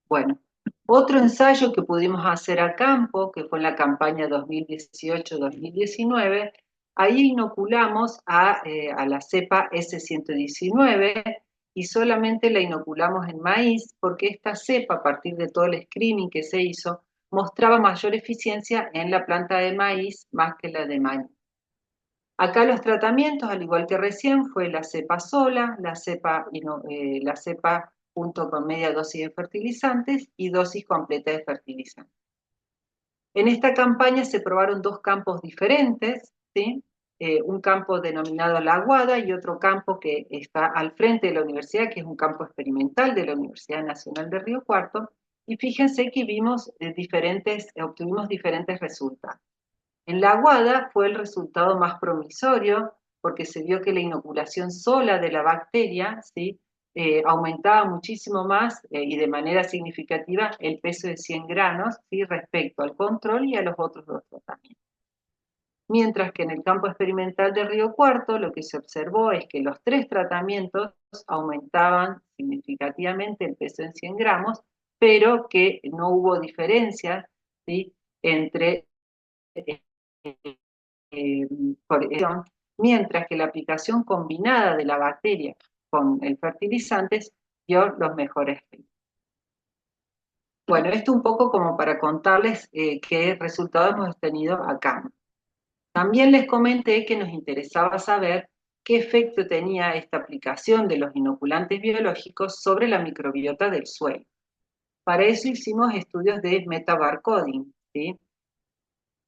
Bueno, otro ensayo que pudimos hacer a campo, que fue en la campaña 2018-2019, ahí inoculamos a la cepa S119 y solamente la inoculamos en maíz porque esta cepa, a partir de todo el screening que se hizo, mostraba mayor eficiencia en la planta de maíz más que la de maíz. Acá los tratamientos, al igual que recién, fue la cepa sola, la cepa junto con media dosis de fertilizantes y dosis completa de fertilizantes. En esta campaña se probaron dos campos diferentes, ¿sí? Un campo denominado La Aguada y otro campo que está al frente de la universidad, que es un campo experimental de la Universidad Nacional de Río Cuarto, y fíjense que obtuvimos diferentes resultados. En la Aguada fue el resultado más promisorio porque se vio que la inoculación sola de la bacteria, ¿sí? Aumentaba muchísimo más y de manera significativa el peso de 100 granos, ¿sí? Respecto al control y a los otros dos tratamientos. Mientras que en el campo experimental de Río Cuarto lo que se observó es que los tres tratamientos aumentaban significativamente el peso en 100 gramos, pero que no hubo diferencias, ¿sí? Entre por ejemplo, mientras que la aplicación combinada de la bacteria con el fertilizante dio los mejores efectos. Bueno, esto un poco como para contarles qué resultados hemos tenido acá. También les comenté que nos interesaba saber qué efecto tenía esta aplicación de los inoculantes biológicos sobre la microbiota del suelo. Para eso hicimos estudios de metabarcoding, ¿sí?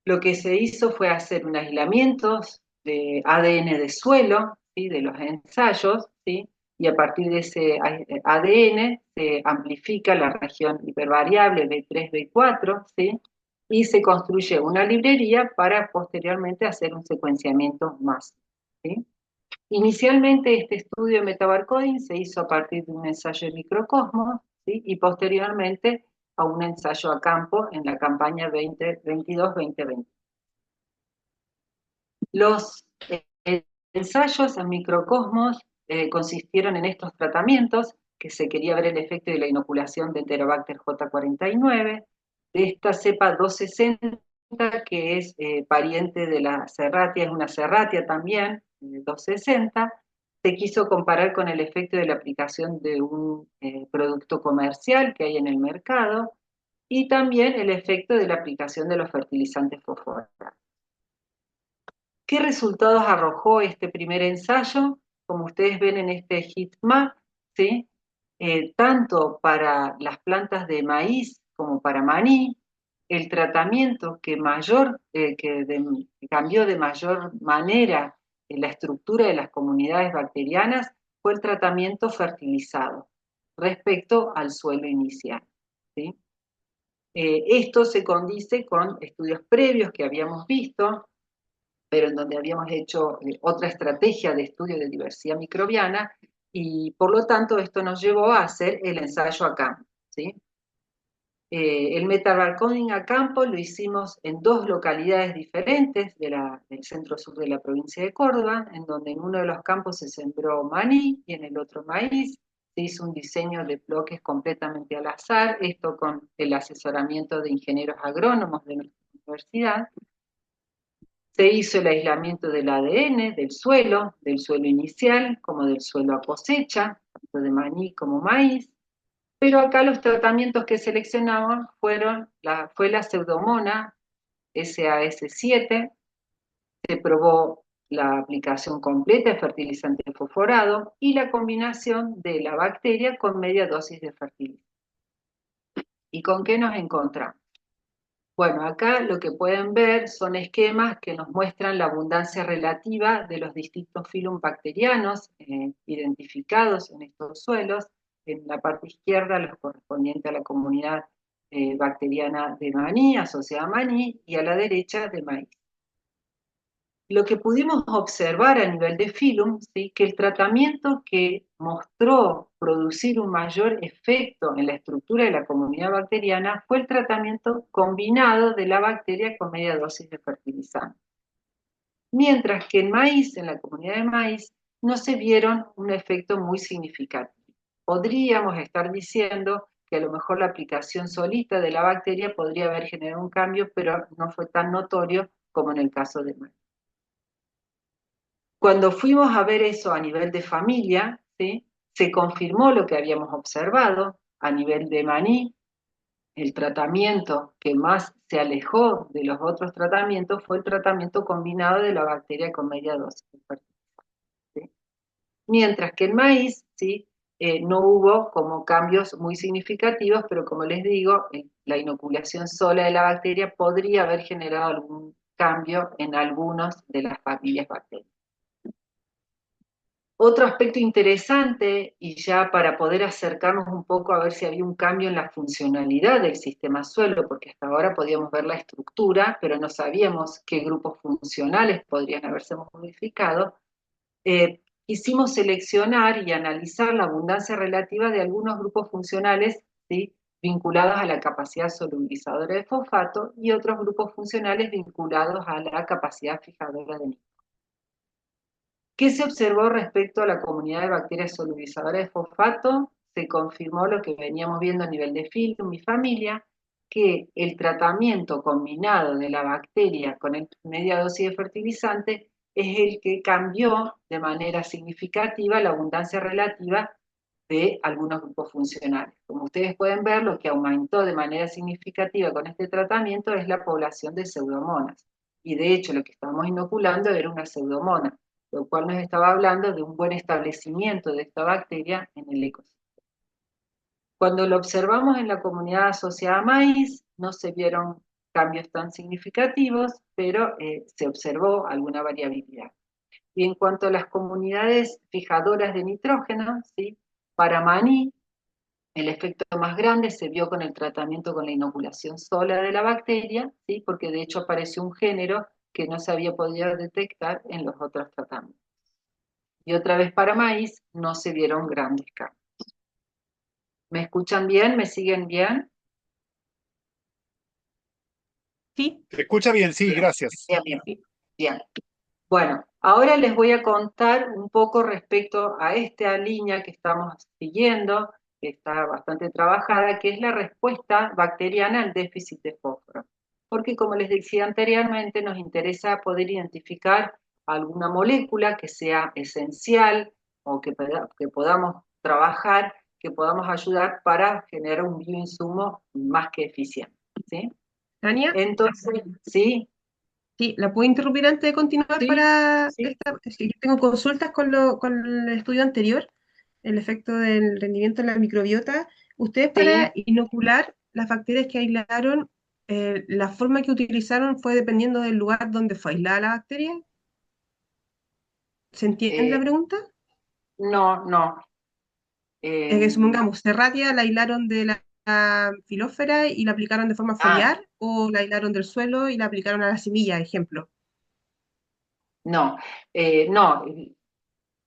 Lo que se hizo fue hacer un aislamiento de ADN de suelo, ¿sí? De los ensayos, ¿sí? Y a partir de ese ADN se amplifica la región hipervariable B3, B4, ¿sí? Y se construye una librería para posteriormente hacer un secuenciamiento más, ¿sí? Inicialmente este estudio de metabarcoding se hizo a partir de un ensayo de microcosmos, ¿sí? Y posteriormente a un ensayo a campo en la campaña 2022-2020. Los ensayos en microcosmos consistieron en estos tratamientos, que se quería ver el efecto de la inoculación de Enterobacter J49, de esta cepa 260, que es pariente de la serratia, es una serratia también, 260, se quiso comparar con el efecto de la aplicación de un producto comercial que hay en el mercado, y también el efecto de la aplicación de los fertilizantes fosforados. ¿Qué resultados arrojó este primer ensayo? Como ustedes ven en este heat map, ¿sí? Tanto para las plantas de maíz como para maní, el tratamiento que cambió de mayor manera la estructura de las comunidades bacterianas fue el tratamiento fertilizado respecto al suelo inicial, ¿sí? Esto se condice con estudios previos que habíamos visto, pero en donde habíamos hecho otra estrategia de estudio de diversidad microbiana, y por lo tanto esto nos llevó a hacer el ensayo a campo, ¿sí? El metabarcoding a campo lo hicimos en dos localidades diferentes del centro-sur de la provincia de Córdoba, en donde en uno de los campos se sembró maní y en el otro maíz. Se hizo un diseño de bloques completamente al azar, esto con el asesoramiento de ingenieros agrónomos de nuestra universidad. Se hizo el aislamiento del ADN, del suelo inicial como del suelo a cosecha, tanto de maní como maíz, pero acá los tratamientos que seleccionamos fue la Pseudomonas SAS7, se probó la aplicación completa de fertilizante fosforado y la combinación de la bacteria con media dosis de fertilizante. ¿Y con qué nos encontramos? Bueno, acá lo que pueden ver son esquemas que nos muestran la abundancia relativa de los distintos filum bacterianos identificados en estos suelos. En la parte izquierda, los correspondientes a la comunidad bacteriana de maní, asociada a maní, y a la derecha de maíz. Lo que pudimos observar a nivel de filum, ¿sí? Que el tratamiento que mostró producir un mayor efecto en la estructura de la comunidad bacteriana fue el tratamiento combinado de la bacteria con media dosis de fertilizante. Mientras que en maíz, en la comunidad de maíz, no se vieron un efecto muy significativo. podríamos estar diciendo que a lo mejor la aplicación solita de la bacteria podría haber generado un cambio, pero no fue tan notorio como en el caso de maíz. Cuando fuimos a ver eso a nivel de familia, ¿sí?, se confirmó lo que habíamos observado a nivel de maní. El tratamiento que más se alejó de los otros tratamientos fue el tratamiento combinado de la bacteria con media dosis de fertilizante, ¿sí? Mientras que en maíz, ¿sí?, no hubo como cambios muy significativos, pero como les digo, la inoculación sola de la bacteria podría haber generado algún cambio en algunas de las familias bacterianas. Otro aspecto interesante, y ya para poder acercarnos un poco a ver si había un cambio en la funcionalidad del sistema suelo, porque hasta ahora podíamos ver la estructura, pero no sabíamos qué grupos funcionales podrían haberse modificado, quisimos seleccionar y analizar la abundancia relativa de algunos grupos funcionales, ¿sí?, vinculados a la capacidad solubilizadora de fosfato y otros grupos funcionales vinculados a la capacidad fijadora de nitrógeno. ¿Qué se observó respecto a la comunidad de bacterias solubilizadoras de fosfato? Se confirmó lo que veníamos viendo a nivel de Phylum y familia, que el tratamiento combinado de la bacteria con media dosis de fertilizante es el que cambió de manera significativa la abundancia relativa de algunos grupos funcionales. Como ustedes pueden ver, lo que aumentó de manera significativa con este tratamiento es la población de pseudomonas. Y de hecho, lo que estábamos inoculando era una pseudomona, lo cual nos estaba hablando de un buen establecimiento de esta bacteria en el ecosistema. Cuando lo observamos en la comunidad asociada a maíz, no se vieron cambios tan significativos, pero se observó alguna variabilidad. Y en cuanto a las comunidades fijadoras de nitrógeno, ¿sí?, para maní, el efecto más grande se vio con el tratamiento con la inoculación sola de la bacteria, ¿sí?, porque de hecho apareció un género que no se había podido detectar en los otros tratamientos. Y otra vez para maíz no se vieron grandes cambios. ¿Me escuchan bien? ¿Me siguen bien? Sí, ¿Se escucha bien? Sí, gracias. Bien, bien, bien. Bien. Bueno, ahora les voy a contar un poco respecto a esta línea que estamos siguiendo, que está bastante trabajada, que es la respuesta bacteriana al déficit de fósforo. Porque como les decía anteriormente, nos interesa poder identificar alguna molécula que sea esencial o que podamos trabajar, que podamos ayudar para generar un bioinsumo más que eficiente, ¿sí? Tania, Entonces, ¿sí? sí, ¿la puedo interrumpir antes de continuar Sí, para sí, esta? Es que yo tengo consultas con el estudio anterior, el efecto del rendimiento en la microbiota. Ustedes sí. para inocular las bacterias que aislaron, la forma que utilizaron fue dependiendo del lugar donde fue aislada la bacteria. ¿Se entiende la eh, pregunta? no, no. Es que em, supongamos, Serratia la aislaron de la filósfera y la aplicaron de forma ah, foliar, o la aislaron del suelo y la aplicaron a la semilla, ejemplo. no, no.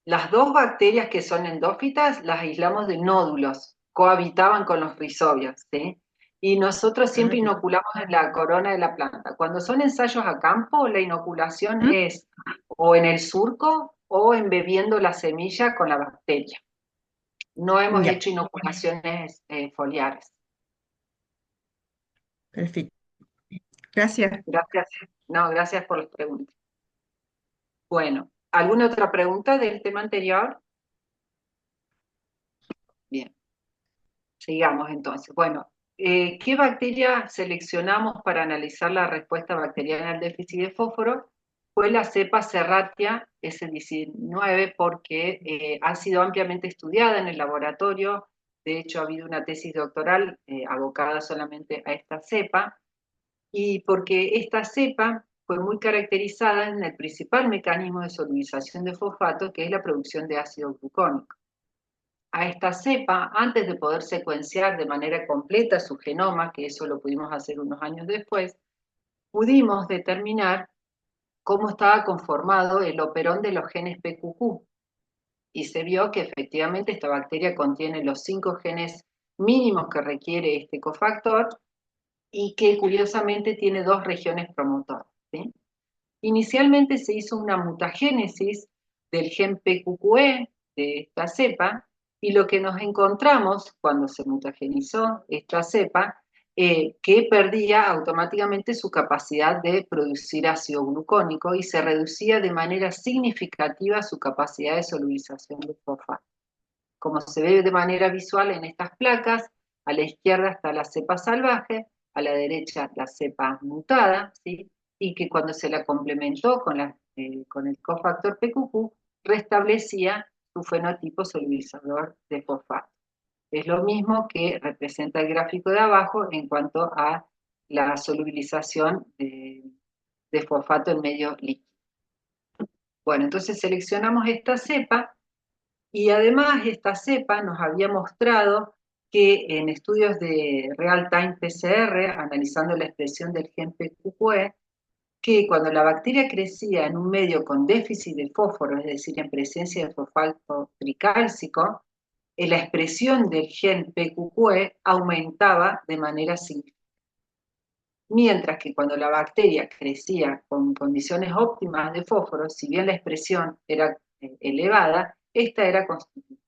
Las dos bacterias que son endófitas las aislamos de nódulos, cohabitaban con los rizobios, ¿sí? Y nosotros Ah, siempre ya. inoculamos en la corona de la planta. Cuando son ensayos a campo, la inoculación ¿Mm? es o en el surco o embebiendo la semilla con la bacteria. No hemos Ya, hecho inoculaciones foliares. perfecto. Gracias. Gracias. No, gracias por las preguntas. Bueno, ¿alguna otra pregunta del tema anterior? Bien, sigamos entonces. Bueno, ¿qué bacteria seleccionamos para analizar la respuesta bacteriana al déficit de fósforo? Fue la cepa Serratia S19 porque ha sido ampliamente estudiada en el laboratorio. De hecho, ha habido una tesis doctoral abocada solamente a esta cepa y porque esta cepa fue muy caracterizada en el principal mecanismo de solubilización de fosfato, que es la producción de ácido glucónico. A esta cepa, antes de poder secuenciar de manera completa su genoma, que eso lo pudimos hacer unos años después, pudimos determinar cómo estaba conformado el operón de los genes PQQ. Y se vio que efectivamente esta bacteria contiene los 5 genes mínimos que requiere este cofactor y que curiosamente tiene 2 regiones promotoras, ¿sí? Inicialmente se hizo una mutagénesis del gen PQQE de esta cepa Y lo que nos encontramos cuando se mutagenizó esta cepa, que perdía automáticamente su capacidad de producir ácido glucónico y se reducía de manera significativa su capacidad de solubilización de fosfato. Como se ve de manera visual en estas placas, a la izquierda está la cepa salvaje, a la derecha la cepa mutada, ¿sí? Y que cuando se la complementó con el cofactor PQQ, restablecía su fenotipo solubilizador de fosfato. Es lo mismo que representa el gráfico de abajo en cuanto a la solubilización de fosfato en medio líquido. Bueno, entonces seleccionamos esta cepa y además esta cepa nos había mostrado que en estudios de real-time PCR, analizando la expresión del gen PQQE, que cuando la bacteria crecía en un medio con déficit de fósforo, es decir, en presencia de fosfato tricálcico, la expresión del gen PQQE aumentaba de manera significativa. Mientras que cuando la bacteria crecía con condiciones óptimas de fósforo, si bien la expresión era elevada, esta era constitutiva.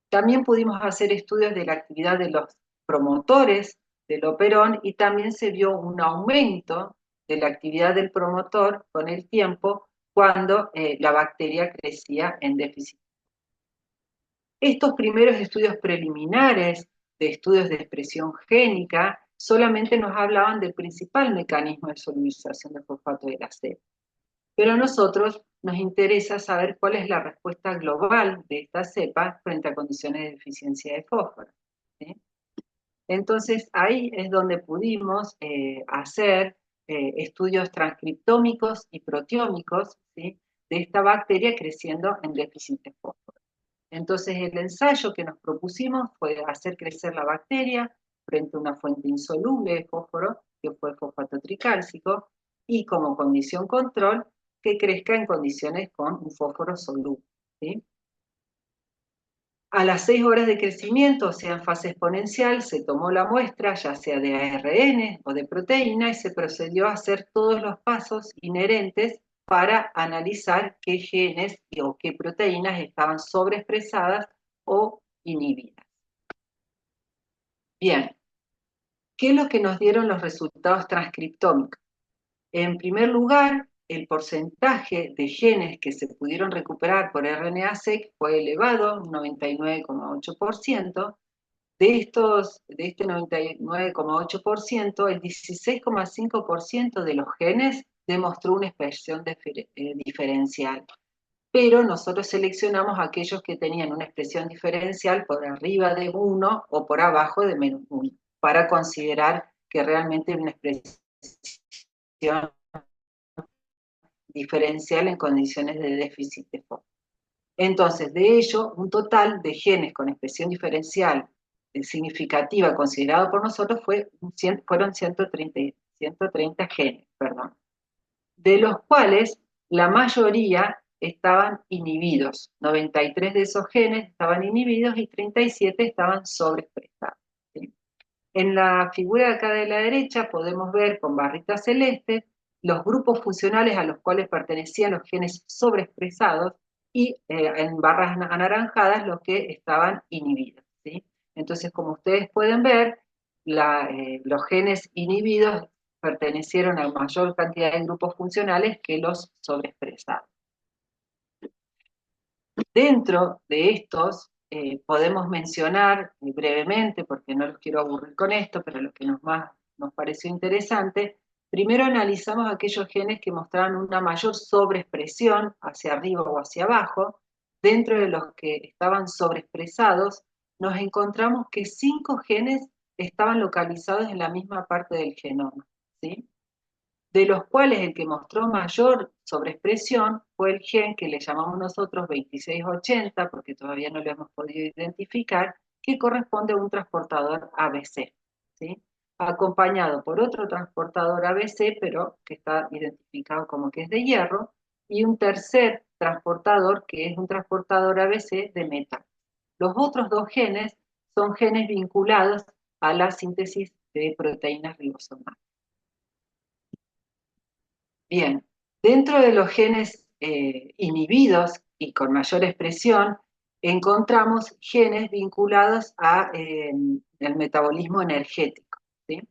También pudimos hacer estudios de la actividad de los promotores del operón y también se vio un aumento de la actividad del promotor con el tiempo cuando la bacteria crecía en déficit. Estos primeros estudios preliminares de estudios de expresión génica solamente nos hablaban del principal mecanismo de solubilización de fosfato de la cepa. Pero a nosotros nos interesa saber cuál es la respuesta global de esta cepa frente a condiciones de deficiencia de fósforo, ¿sí? Entonces ahí es donde pudimos hacer estudios transcriptómicos y proteómicos, ¿sí?, de esta bacteria creciendo en déficit de fósforo. Entonces el ensayo que nos propusimos fue hacer crecer la bacteria frente a una fuente insoluble de fósforo, que fue el fosfato tricálcico, y como condición control, que crezca en condiciones con un fósforo soluble, ¿sí? A las 6 horas de crecimiento, o sea, en fase exponencial, se tomó la muestra, ya sea de ARN o de proteína, y se procedió a hacer todos los pasos inherentes para analizar qué genes o qué proteínas estaban sobreexpresadas o inhibidas. Bien, ¿qué es lo que nos dieron los resultados transcriptómicos? En primer lugar, el porcentaje de genes que se pudieron recuperar por RNA-seq fue elevado, un 99,8%. De este 99,8%, el 16,5% de los genes demostró una expresión diferencial. Pero nosotros seleccionamos aquellos que tenían una expresión diferencial por arriba de 1 o por abajo de -1, para considerar que realmente hay una expresión diferencial en condiciones de déficit de fósforo. Entonces, de ello, un total de genes con expresión diferencial significativa considerado por nosotros fueron 130 genes, de los cuales la mayoría estaban inhibidos. 93 de esos genes estaban inhibidos y 37 estaban sobreexpresados, ¿sí? En la figura de acá de la derecha podemos ver con barritas celestes los grupos funcionales a los cuales pertenecían los genes sobreexpresados y en barras anaranjadas los que estaban inhibidos, ¿sí? Entonces, como ustedes pueden ver, los genes inhibidos pertenecieron a mayor cantidad de grupos funcionales que los sobreexpresados. Dentro de estos, podemos mencionar brevemente, porque no los quiero aburrir con esto, pero lo que más nos pareció interesante, primero analizamos aquellos genes que mostraban una mayor sobreexpresión hacia arriba o hacia abajo. Dentro de los que estaban sobreexpresados, nos encontramos que 5 genes estaban localizados en la misma parte del genoma, ¿sí?, de los cuales el que mostró mayor sobreexpresión fue el gen que le llamamos nosotros 2680, porque todavía no lo hemos podido identificar, que corresponde a un transportador ABC, ¿sí?, acompañado por otro transportador ABC, pero que está identificado como que es de hierro, y un tercer transportador que es un transportador ABC de metal. Los otros 2 genes son genes vinculados a la síntesis de proteínas ribosomales. Bien, dentro de los genes inhibidos y con mayor expresión, encontramos genes vinculados a el metabolismo energético, ¿sí?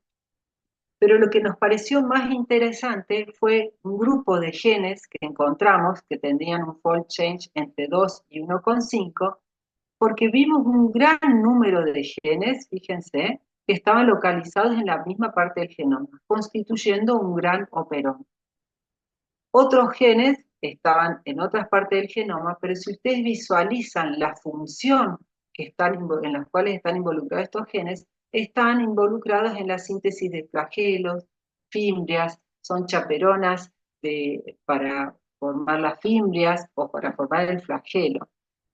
Pero lo que nos pareció más interesante fue un grupo de genes que encontramos que tenían un fold change entre 2 y 1,5, porque vimos un gran número de genes, fíjense, que estaban localizados en la misma parte del genoma, constituyendo un gran operón. Otros genes estaban en otras partes del genoma, pero si ustedes visualizan la función en las cuales están involucrados estos genes, están involucrados en la síntesis de flagelos, fimbrias, son chaperonas para formar las fimbrias o para formar el flagelo,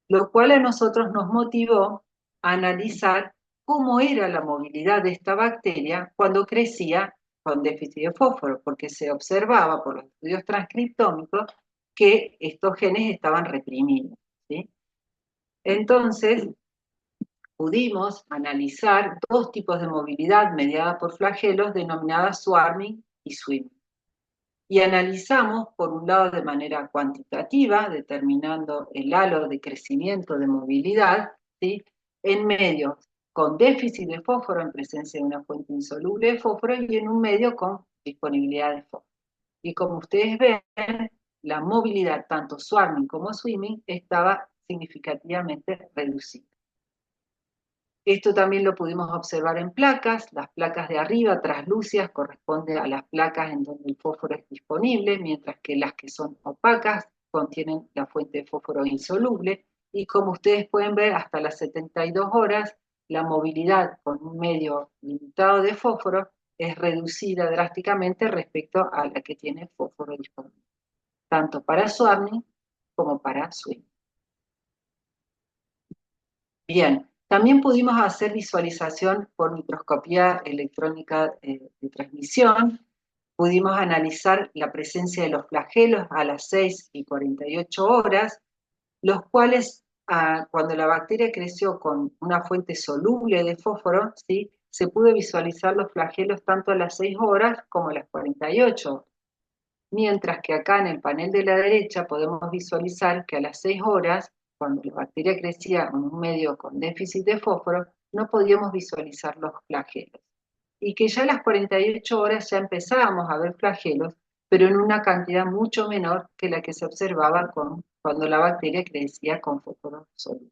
lo cual a nosotros nos motivó a analizar cómo era la movilidad de esta bacteria cuando crecía con déficit de fósforo, porque se observaba por los estudios transcriptómicos que estos genes estaban reprimidos, ¿sí? Entonces, pudimos analizar dos tipos de movilidad mediada por flagelos denominadas swarming y swimming. Y analizamos, por un lado, de manera cuantitativa, determinando el halo de crecimiento de movilidad, ¿sí?, en medios con déficit de fósforo en presencia de una fuente insoluble de fósforo y en un medio con disponibilidad de fósforo. Y como ustedes ven, la movilidad, tanto swarming como swimming, estaba significativamente reducida. Esto también lo pudimos observar en placas. Las placas de arriba, translúcidas, corresponden a las placas en donde el fósforo es disponible, mientras que las que son opacas contienen la fuente de fósforo insoluble. Y como ustedes pueden ver, hasta las 72 horas, la movilidad con un medio limitado de fósforo es reducida drásticamente respecto a la que tiene fósforo disponible, tanto para swarming como para swimming. Bien, también pudimos hacer visualización por microscopía electrónica de transmisión. Pudimos analizar la presencia de los flagelos a las 6 y 48 horas, los cuales, cuando la bacteria creció con una fuente soluble de fósforo, ¿sí?, se pudo visualizar los flagelos tanto a las 6 horas como a las 48 horas. Mientras que acá en el panel de la derecha podemos visualizar que a las 6 horas, cuando la bacteria crecía en un medio con déficit de fósforo, no podíamos visualizar los flagelos. Y que ya a las 48 horas ya empezábamos a ver flagelos, pero en una cantidad mucho menor que la que se observaba cuando la bacteria crecía con fósforo sólido.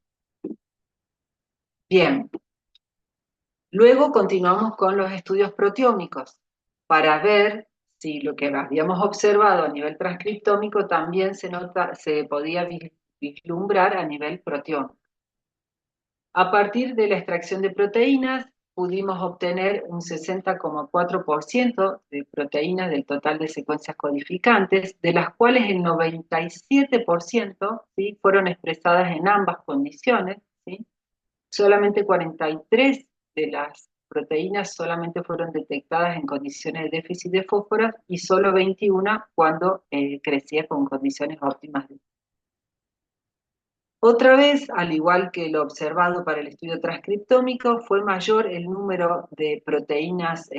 Bien, luego continuamos con los estudios proteómicos para ver si lo que habíamos observado a nivel transcriptómico también se podía vislumbrar a nivel proteómico. A partir de la extracción de proteínas, pudimos obtener un 60,4% de proteínas del total de secuencias codificantes, de las cuales el 97%, ¿sí?, fueron expresadas en ambas condiciones, ¿sí? Solamente 43 de las proteínas solamente fueron detectadas en condiciones de déficit de fósforo y solo 21 cuando crecía con condiciones óptimas de. Otra vez, al igual que lo observado para el estudio transcriptómico, fue mayor el número de proteínas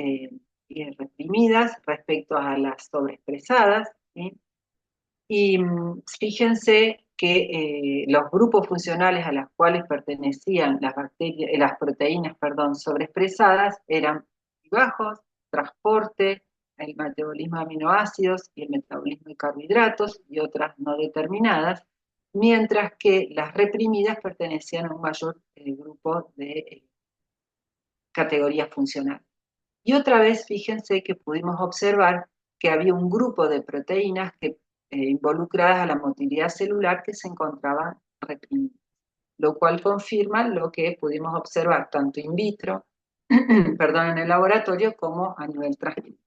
reprimidas respecto a las sobreexpresadas, ¿sí? Y fíjense que los grupos funcionales a los cuales pertenecían las proteínas, sobreexpresadas eran bajos, transporte, el metabolismo de aminoácidos y el metabolismo de carbohidratos y otras no determinadas, mientras que las reprimidas pertenecían a un mayor grupo de categorías funcionales. Y otra vez, fíjense que pudimos observar que había un grupo de proteínas involucradas a la motilidad celular que se encontraban reprimidas, lo cual confirma lo que pudimos observar tanto in vitro, en el laboratorio, como a nivel transcripto.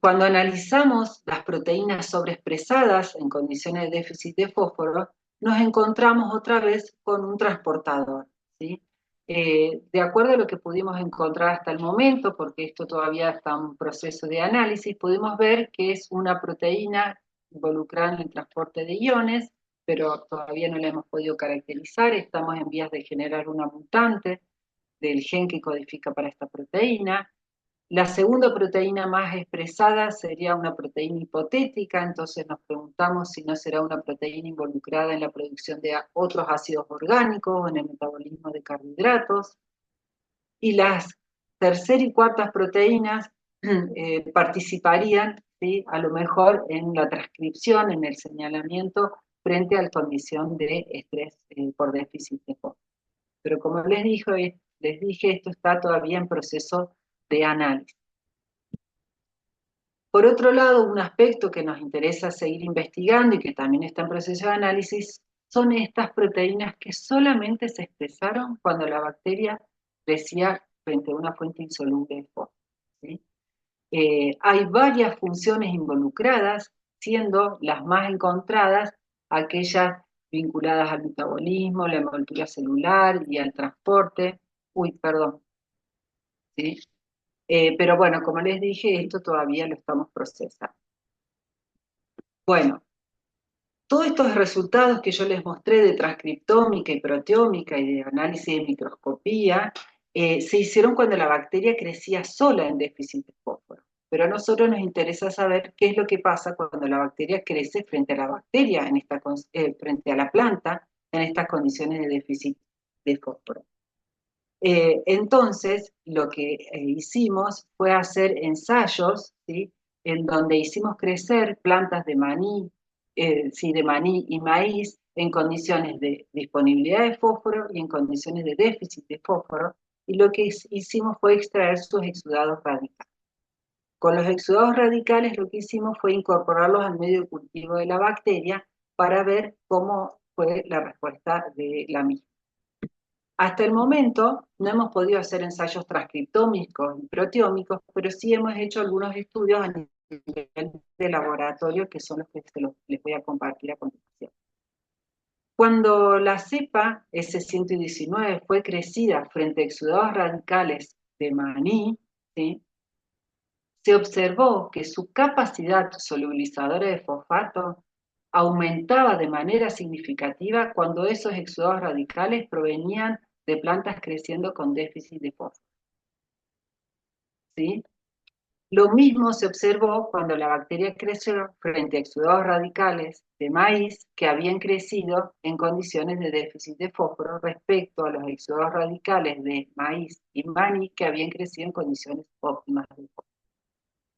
Cuando analizamos las proteínas sobreexpresadas en condiciones de déficit de fósforo, nos encontramos otra vez con un transportador, ¿sí? De acuerdo a lo que pudimos encontrar hasta el momento, porque esto todavía está en proceso de análisis, pudimos ver que es una proteína involucrada en el transporte de iones, pero todavía no la hemos podido caracterizar. Estamos en vías de generar una mutante del gen que codifica para esta proteína. La segunda proteína más expresada sería una proteína hipotética, entonces nos preguntamos si no será una proteína involucrada en la producción de otros ácidos orgánicos o en el metabolismo de carbohidratos. Y las tercera y cuartas proteínas participarían, ¿sí?, a lo mejor en la transcripción, en el señalamiento frente a la condición de estrés por déficit de fósforo. Pero como les dije, esto está todavía en proceso de análisis. Por otro lado, un aspecto que nos interesa seguir investigando y que también está en proceso de análisis son estas proteínas que solamente se expresaron cuando la bacteria crecía frente a una fuente insoluble de fósforo, ¿sí? Hay varias funciones involucradas, siendo las más encontradas aquellas vinculadas al metabolismo, la envoltura celular y al transporte. Uy, perdón, ¿sí? Pero bueno, como les dije, esto todavía lo estamos procesando. Bueno, todos estos resultados que yo les mostré de transcriptómica y proteómica y de análisis de microscopía se hicieron cuando la bacteria crecía sola en déficit de fósforo. Pero a nosotros nos interesa saber qué es lo que pasa cuando la bacteria crece frente a la bacteria, frente a la planta, en estas condiciones de déficit de fósforo. Entonces, lo que hicimos fue hacer ensayos, ¿sí?, en donde hicimos crecer plantas de maní, de maní y maíz en condiciones de disponibilidad de fósforo y en condiciones de déficit de fósforo, y lo que hicimos fue extraer sus exudados radicales. Con los exudados radicales lo que hicimos fue incorporarlos al medio de cultivo de la bacteria para ver cómo fue la respuesta de la misma. Hasta el momento no hemos podido hacer ensayos transcriptómicos y proteómicos, pero sí hemos hecho algunos estudios a nivel de laboratorio, que son los que les voy a compartir a continuación. Cuando la cepa S119 fue crecida frente a exudados radicales de maní, ¿sí?, se observó que su capacidad solubilizadora de fosfato aumentaba de manera significativa cuando esos exudados radicales provenían de plantas creciendo con déficit de fósforo, ¿sí? Lo mismo se observó cuando la bacteria creció frente a exudados radicales de maíz que habían crecido en condiciones de déficit de fósforo respecto a los exudados radicales de maíz y maní que habían crecido en condiciones óptimas de fósforo.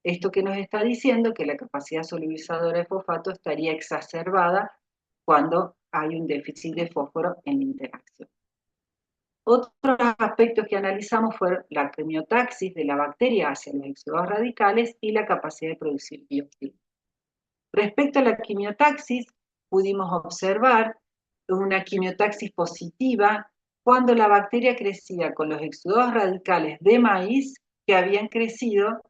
Esto que nos está diciendo que la capacidad solubilizadora de fosfato estaría exacerbada cuando hay un déficit de fósforo en la interacción. Otros aspectos que analizamos fueron la quimiotaxis de la bacteria hacia los exudados radicales y la capacidad de producir biofilm. Respecto a la quimiotaxis, pudimos observar una quimiotaxis positiva cuando la bacteria crecía con los exudados radicales de maíz que habían crecido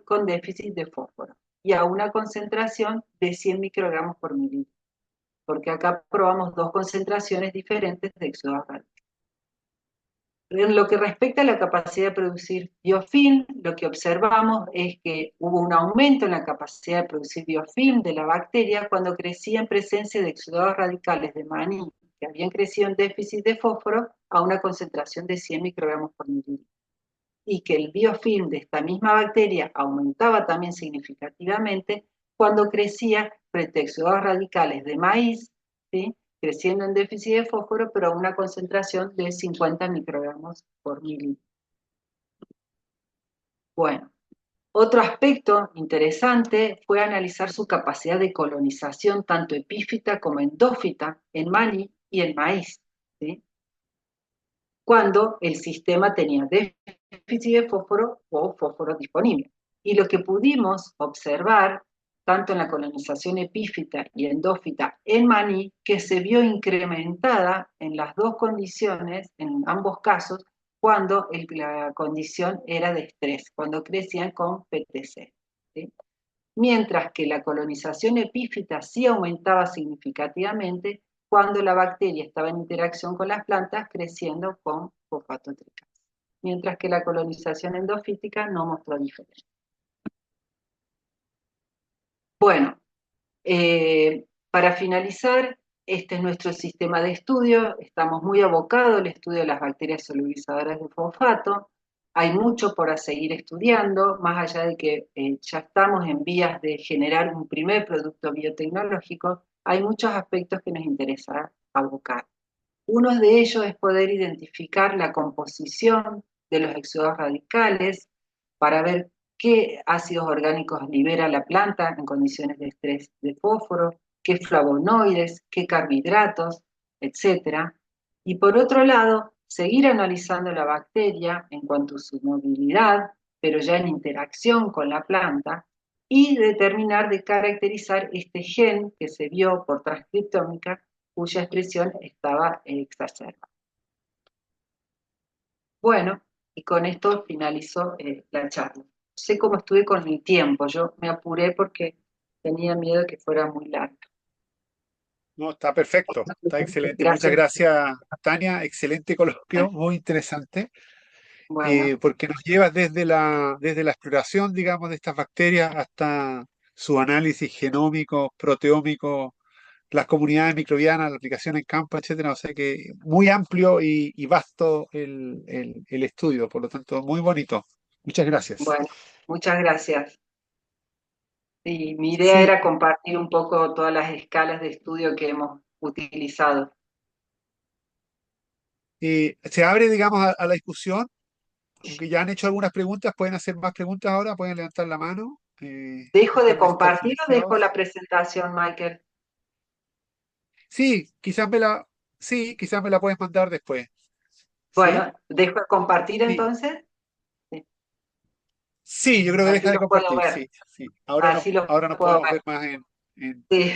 con déficit de fósforo y a una concentración de 100 microgramos por mililitro, porque acá probamos dos concentraciones diferentes de exudados radicales. En lo que respecta a la capacidad de producir biofilm, lo que observamos es que hubo un aumento en la capacidad de producir biofilm de la bacteria cuando crecía en presencia de exudados radicales de maní que habían crecido en déficit de fósforo a una concentración de 100 microgramos por mililitro. Y que el biofilm de esta misma bacteria aumentaba también significativamente cuando crecía frente a exudados radicales de maíz, ¿sí?, creciendo en déficit de fósforo, pero a una concentración de 50 microgramos por mililitro. Bueno, otro aspecto interesante fue analizar su capacidad de colonización, tanto epífita como endófita, en maní y en maíz, ¿sí?, cuando el sistema tenía déficit de fósforo o fósforo disponible. Y lo que pudimos observar, tanto en la colonización epífita y endófita en maní, que se vio incrementada en las dos condiciones, en ambos casos, cuando la condición era de estrés, cuando crecían con PTC, ¿sí? Mientras que la colonización epífita sí aumentaba significativamente cuando la bacteria estaba en interacción con las plantas creciendo con fosfato tricasa, mientras que la colonización endofítica no mostró diferencia. Bueno, para finalizar, este es nuestro sistema de estudio. Estamos muy abocados al estudio de las bacterias solubilizadoras de fosfato. Hay mucho por seguir estudiando, más allá de que ya estamos en vías de generar un primer producto biotecnológico, hay muchos aspectos que nos interesa abocar. Uno de ellos es poder identificar la composición de los exudados radicales para ver qué ácidos orgánicos libera la planta en condiciones de estrés de fósforo, qué flavonoides, qué carbohidratos, etcétera. Y por otro lado, seguir analizando la bacteria en cuanto a su movilidad, pero ya en interacción con la planta, y determinar de caracterizar este gen que se vio por transcriptómica cuya expresión estaba exacerbada. Bueno, y con esto finalizó la charla. No sé cómo estuve con mi tiempo, yo me apuré porque tenía miedo de que fuera muy largo. No, está perfecto, está excelente. Muchas Gracias. gracias, Tania. Excelente coloquio, muy interesante, Bueno, porque nos lleva desde la exploración, digamos, de estas bacterias hasta su análisis genómico, proteómico, las comunidades microbianas, la aplicación en campo, etcétera. O sea que muy amplio y vasto el estudio, por lo tanto, muy bonito. Muchas gracias. bueno, muchas gracias. Sí, mi idea Sí, era compartir un poco todas las escalas de estudio que hemos utilizado. se abre, digamos, a la discusión. Aunque ya han hecho algunas preguntas, pueden hacer más preguntas ahora, pueden levantar la mano, ¿Dejo de dejar de estar compartir o dejo silenciados. la presentación, Michael? Sí, quizás me la puedes mandar después. ¿Sí? Bueno, ¿dejo de compartir Sí. entonces? Sí, Sí, yo creo que así deja de los puedo compartir, ver, sí, sí. así los Ahora nos puedo podemos ver. ver más en, Sí.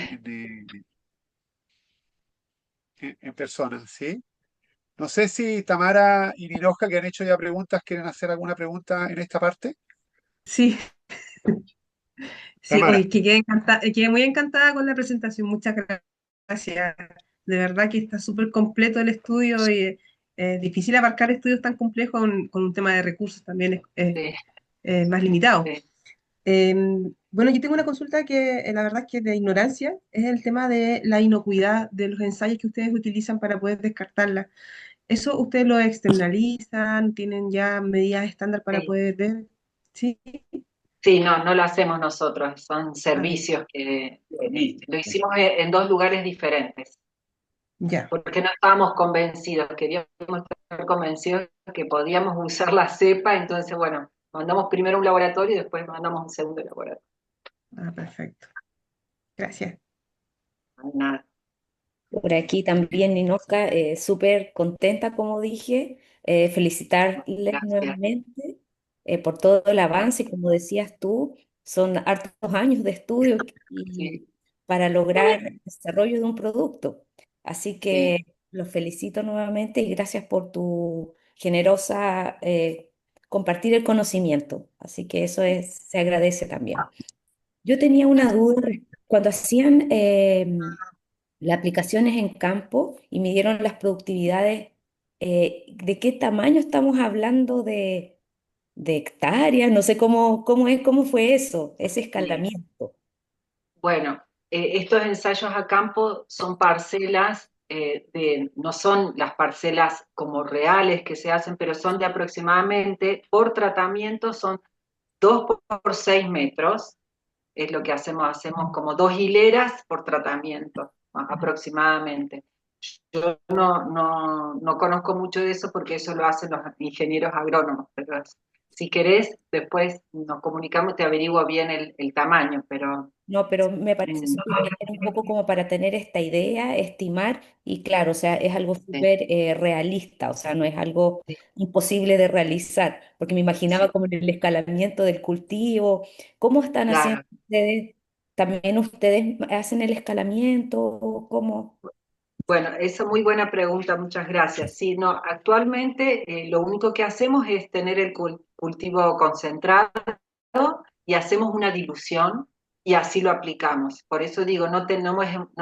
en, en persona, ¿sí? No sé si Tamara y Ninosca, que han hecho ya preguntas, quieren hacer alguna pregunta en esta parte. Sí, sí, Tamara. oye, que quedé muy encantada con la presentación, muchas gracias. De verdad que está súper completo el estudio y es difícil abarcar estudios tan complejos con un tema de recursos también Sí, más limitado. sí, Eh, bueno, yo tengo una consulta que la verdad es que de ignorancia es el tema de la inocuidad de los ensayos que ustedes utilizan para poder descartarla. ¿Eso ustedes lo externalizan? ¿Tienen ya medidas estándar para sí. poder ver? Sí, Sí, no, no lo hacemos nosotros, son ah, ya, servicios que lo hicimos en dos lugares diferentes, ya. porque no estábamos convencidos, queríamos estar convencidos que podíamos usar la cepa, entonces, bueno, mandamos primero a un laboratorio y después mandamos a un segundo laboratorio. Ah, perfecto. Gracias. Nada, Por aquí también, Ninoca, súper contenta, como dije, felicitarles gracias. nuevamente por todo el avance. Y como decías tú, son hartos años de estudio y Sí, para lograr el desarrollo de un producto. Así sí, que los felicito nuevamente y gracias por tu generosa compartir el conocimiento. Así que eso se agradece también. Yo tenía una duda cuando hacían las aplicaciones en campo y midieron las productividades. ¿De qué tamaño estamos hablando de hectáreas? No sé cómo fue eso, ese sí. escalamiento. Bueno, estos ensayos a campo son parcelas no son las parcelas como reales que se hacen, pero son de aproximadamente, por tratamiento, son 2 por 6 metros, es lo que hacemos como 2 hileras por tratamiento, aproximadamente. Yo no conozco mucho de eso porque eso lo hacen los ingenieros agrónomos, pero si querés, después nos comunicamos, te averiguo bien el tamaño, pero No, pero me parece mm, súper bien un poco como para tener esta idea, estimar, y claro, o sea, es algo sí, súper realista, o sea, no es algo sí, imposible de realizar, porque me imaginaba sí, como en el escalamiento del cultivo. ¿Cómo están haciendo claro. ustedes? ¿También ustedes hacen el escalamiento? ¿O cómo? Bueno, esa es muy buena pregunta, muchas gracias. Sí, no, actualmente lo único que hacemos es tener el cultivo concentrado y hacemos una dilución y así lo aplicamos. Por eso digo, no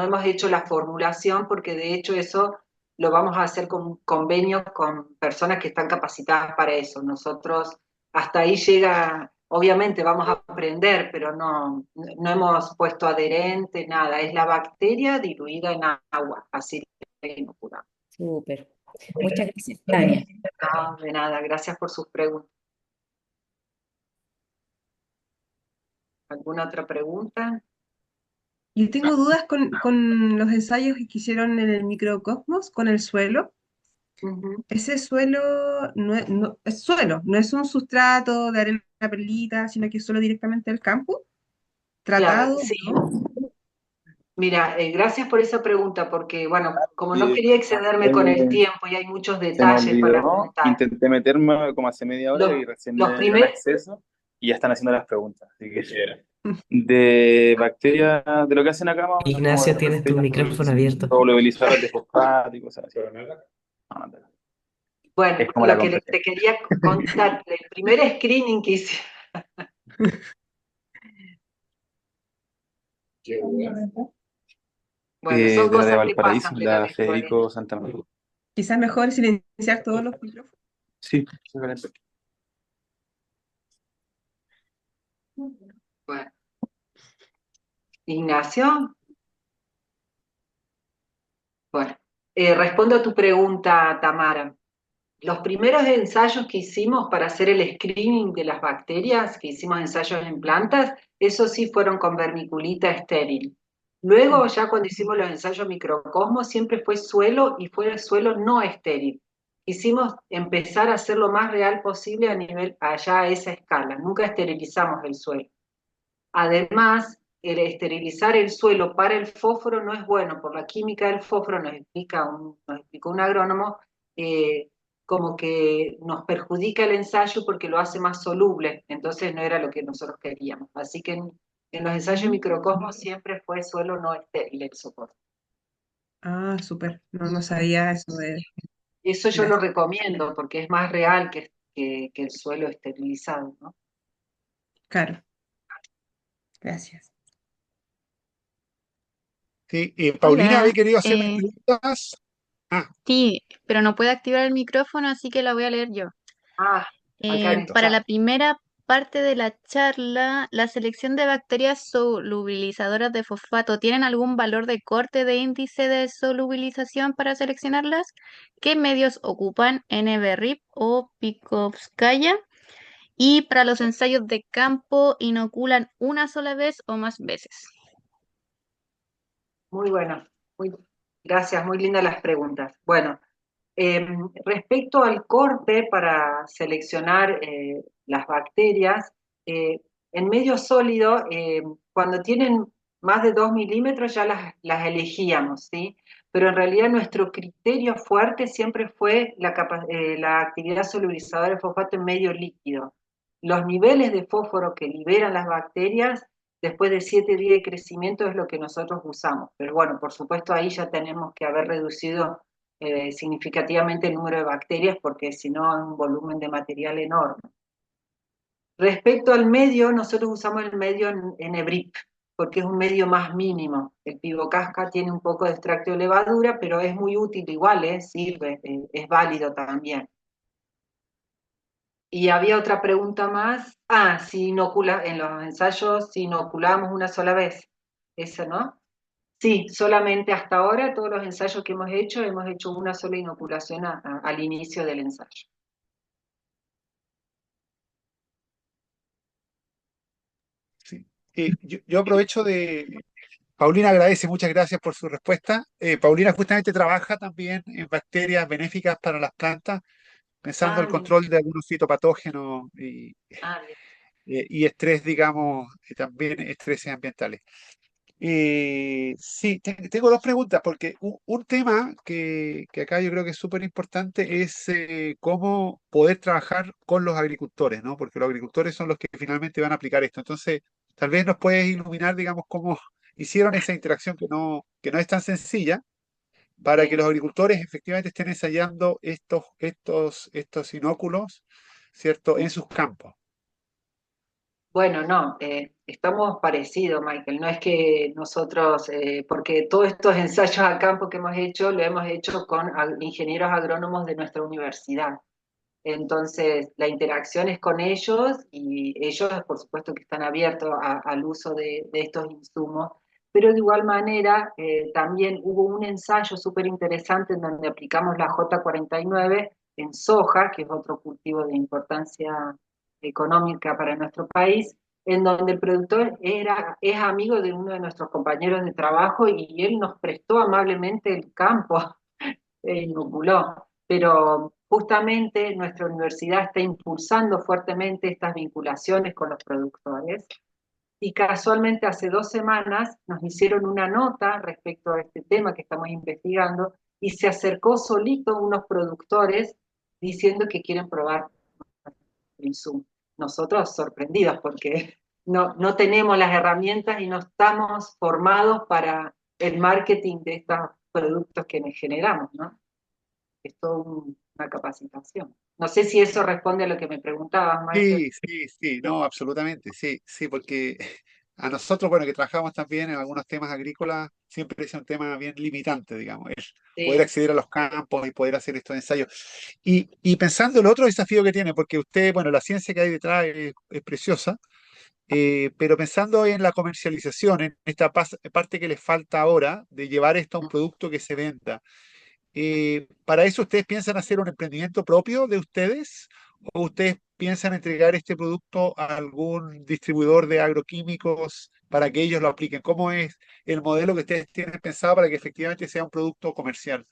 hemos hecho la formulación porque de hecho eso lo vamos a hacer con convenios con personas que están capacitadas para eso. Nosotros hasta ahí llega, obviamente vamos a aprender, pero no hemos puesto adherente, nada. Es la bacteria diluida en agua, así la inoculamos. Súper. Muchas gracias, Tania. No, de nada, gracias por sus preguntas. ¿Alguna otra pregunta? Yo tengo dudas con los ensayos que hicieron en el microcosmos, con el suelo. Ujú. Ese suelo es suelo, no es un sustrato de arena perlita, sino que es solo directamente del campo, Claro, tratado, sí. ¿no? Mira, gracias por esa pregunta, porque bueno, como no Sí, quería excederme con el eh, tiempo y hay muchos se me detalles para olvidó, juntar. intenté meterme como hace media hora Los, y recién los me dieron primeros, acceso y ya están haciendo las preguntas. Así que de bacterias, de lo que hacen acá, más o menos como de Ignacio, las tienes tu bacterias micrófono abierto. solubilizadoras de fosfato y cosas así. bueno, Es como la lo que competencia. te quería contar, el primer screening que hice, bueno, son De la de cosas que pasan, Valparaíso, pero la eventualmente. Federico Santa María. Quizás mejor silenciar todos los micrófonos. Sí, excelente. Bueno, Ignacio, bueno, respondo a tu pregunta, Tamara. Los primeros ensayos que hicimos para hacer el screening de las bacterias, que hicimos ensayos en plantas, esos sí fueron con vermiculita estéril. Luego, ya cuando hicimos los ensayos microcosmos, siempre fue suelo y fue el suelo no estéril. Quisimos empezar a hacer lo más real posible a nivel, allá a esa escala. Nunca esterilizamos el suelo. Además, el esterilizar el suelo para el fósforo no es bueno, por la química del fósforo, nos explicó un agrónomo, eh, como que nos perjudica el ensayo porque lo hace más soluble, entonces no era lo que nosotros queríamos. Así que en los ensayos microcosmos siempre fue suelo no estéril el soporte. Ah, súper. No, no sabía eso de... Eso yo lo Gracias. recomiendo porque es más real que el suelo esterilizado, ¿no? Claro, gracias. Sí, Paulina había Hola, querido hacerme preguntas. Ah, sí, pero no puedo activar el micrófono, así que la voy a leer yo. Ah, acá en el Para chat. la primera parte de la charla, la selección de bacterias solubilizadoras de fosfato, ¿tienen algún valor de corte de índice de solubilización para seleccionarlas? ¿Qué medios ocupan? NBRIP o Pikovskaya. Y para los ensayos de campo, ¿inoculan una sola vez o más veces? Muy bueno, gracias, muy lindas las preguntas. Bueno, respecto al corte para seleccionar las bacterias, eh, en medio sólido, cuando tienen más de 2 milímetros ya las elegíamos, ¿sí? Pero en realidad nuestro criterio fuerte siempre fue la actividad solubilizadora de fosfato en medio líquido. Los niveles de fósforo que liberan las bacterias después de 7 días de crecimiento es lo que nosotros usamos. Pero bueno, por supuesto ahí ya tenemos que haber reducido significativamente el número de bacterias porque si no es un volumen de material enorme. Respecto al medio, nosotros usamos el medio en EBRIP porque es un medio más mínimo. El pivocasca tiene un poco de extracto de levadura, pero es muy útil igual, sirve, es válido también. Y había otra pregunta más. Ah, si inocula, en los ensayos, si inoculamos una sola vez. Eso, ¿no? Sí, solamente hasta ahora, todos los ensayos que hemos hecho una sola inoculación al inicio del ensayo. sí. Yo aprovecho Paulina agradece, muchas gracias por su respuesta. Paulina justamente trabaja también en bacterias benéficas para las plantas, pensando en Ah, el mira. control de algunos fitopatógenos Ah, bien. y estrés, digamos, y también estreses ambientales. Sí, tengo dos preguntas, porque un tema que acá yo creo que es súper importante es cómo poder trabajar con los agricultores, ¿no? Porque los agricultores son los que finalmente van a aplicar esto. Entonces, tal vez nos puedes iluminar, digamos, cómo hicieron esa interacción que no es tan sencilla para que Sí. los agricultores efectivamente estén ensayando estos inóculos, ¿cierto?, en sus campos. Bueno, no, estamos parecidos, Michael. No es que nosotros, porque todos estos ensayos a campo que hemos hecho, lo hemos hecho con ingenieros agrónomos de nuestra universidad. Entonces, la interacción es con ellos y ellos, por supuesto, que están abiertos al uso de estos insumos, pero de igual manera, también hubo un ensayo súper interesante en donde aplicamos la J49 en soja, que es otro cultivo de importancia económica para nuestro país, en donde el productor es amigo de uno de nuestros compañeros de trabajo y él nos prestó amablemente el campo, inoculó. Pero justamente nuestra universidad está impulsando fuertemente estas vinculaciones con los productores y casualmente hace 2 semanas nos hicieron una nota respecto a este tema que estamos investigando y se acercó solito unos productores diciendo que quieren probar el insumo. Nosotros sorprendidos porque no tenemos las herramientas y no estamos formados para el marketing de estos productos que generamos, ¿no? Es toda una capacitación. No sé si eso responde a lo que me preguntabas, Michael. Sí, sí, sí, no, absolutamente, sí, sí, porque a nosotros, bueno, que trabajamos también en algunos temas agrícolas, siempre es un tema bien limitante, digamos, el poder Sí, acceder a los campos y poder hacer estos ensayos. Y pensando el otro desafío que tiene, porque usted, bueno, la ciencia que hay detrás es preciosa, pero pensando en la comercialización, en esta parte que les falta ahora de llevar esto a un producto que se venda. ¿Para eso ustedes piensan hacer un emprendimiento propio de ustedes o ustedes piensan entregar este producto a algún distribuidor de agroquímicos para que ellos lo apliquen? ¿Cómo es el modelo que ustedes tienen pensado para que efectivamente sea un producto comercial?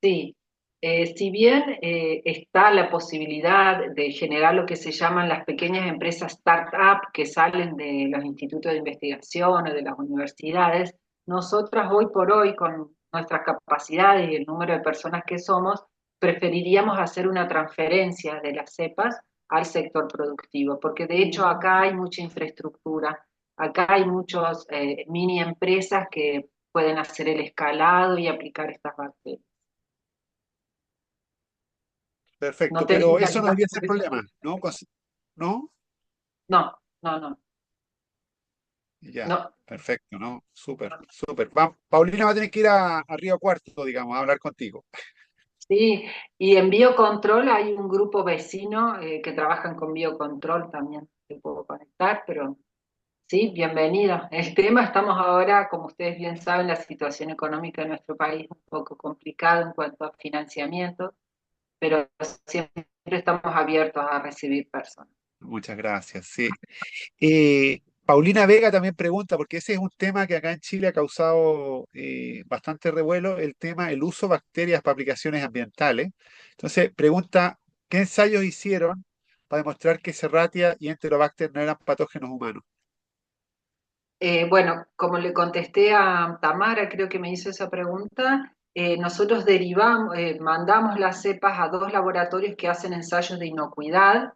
sí. Si bien está la posibilidad de generar lo que se llaman las pequeñas empresas start-up que salen de los institutos de investigación o de las universidades, nosotras hoy por hoy, con nuestras capacidades y el número de personas que somos, preferiríamos hacer una transferencia de las cepas al sector productivo, porque de hecho acá hay mucha infraestructura, acá hay muchos mini empresas que pueden hacer el escalado y aplicar estas bacterias. No Perfecto, pero tendría eso no quizás debería ser por eso. problema, ¿no? ¿No? No, no, no, Ya, no. perfecto, ¿no? Súper, súper. Paulina va a tener que ir a Río Cuarto, digamos, a hablar contigo. Sí, y en biocontrol hay un grupo vecino que trabajan con biocontrol también, te puedo conectar, pero sí, bienvenido. El tema, estamos ahora, como ustedes bien saben, la situación económica de nuestro país es un poco complicada en cuanto a financiamiento, pero siempre estamos abiertos a recibir personas. Muchas gracias, sí. Paulina Vega también pregunta, porque ese es un tema que acá en Chile ha causado bastante revuelo, el tema, el uso de bacterias para aplicaciones ambientales. Entonces, pregunta, ¿qué ensayos hicieron para demostrar que Serratia y Enterobacter no eran patógenos humanos? Bueno, como le contesté a Tamara, creo que me hizo esa pregunta, nosotros derivamos, mandamos las cepas a 2 laboratorios que hacen ensayos de inocuidad,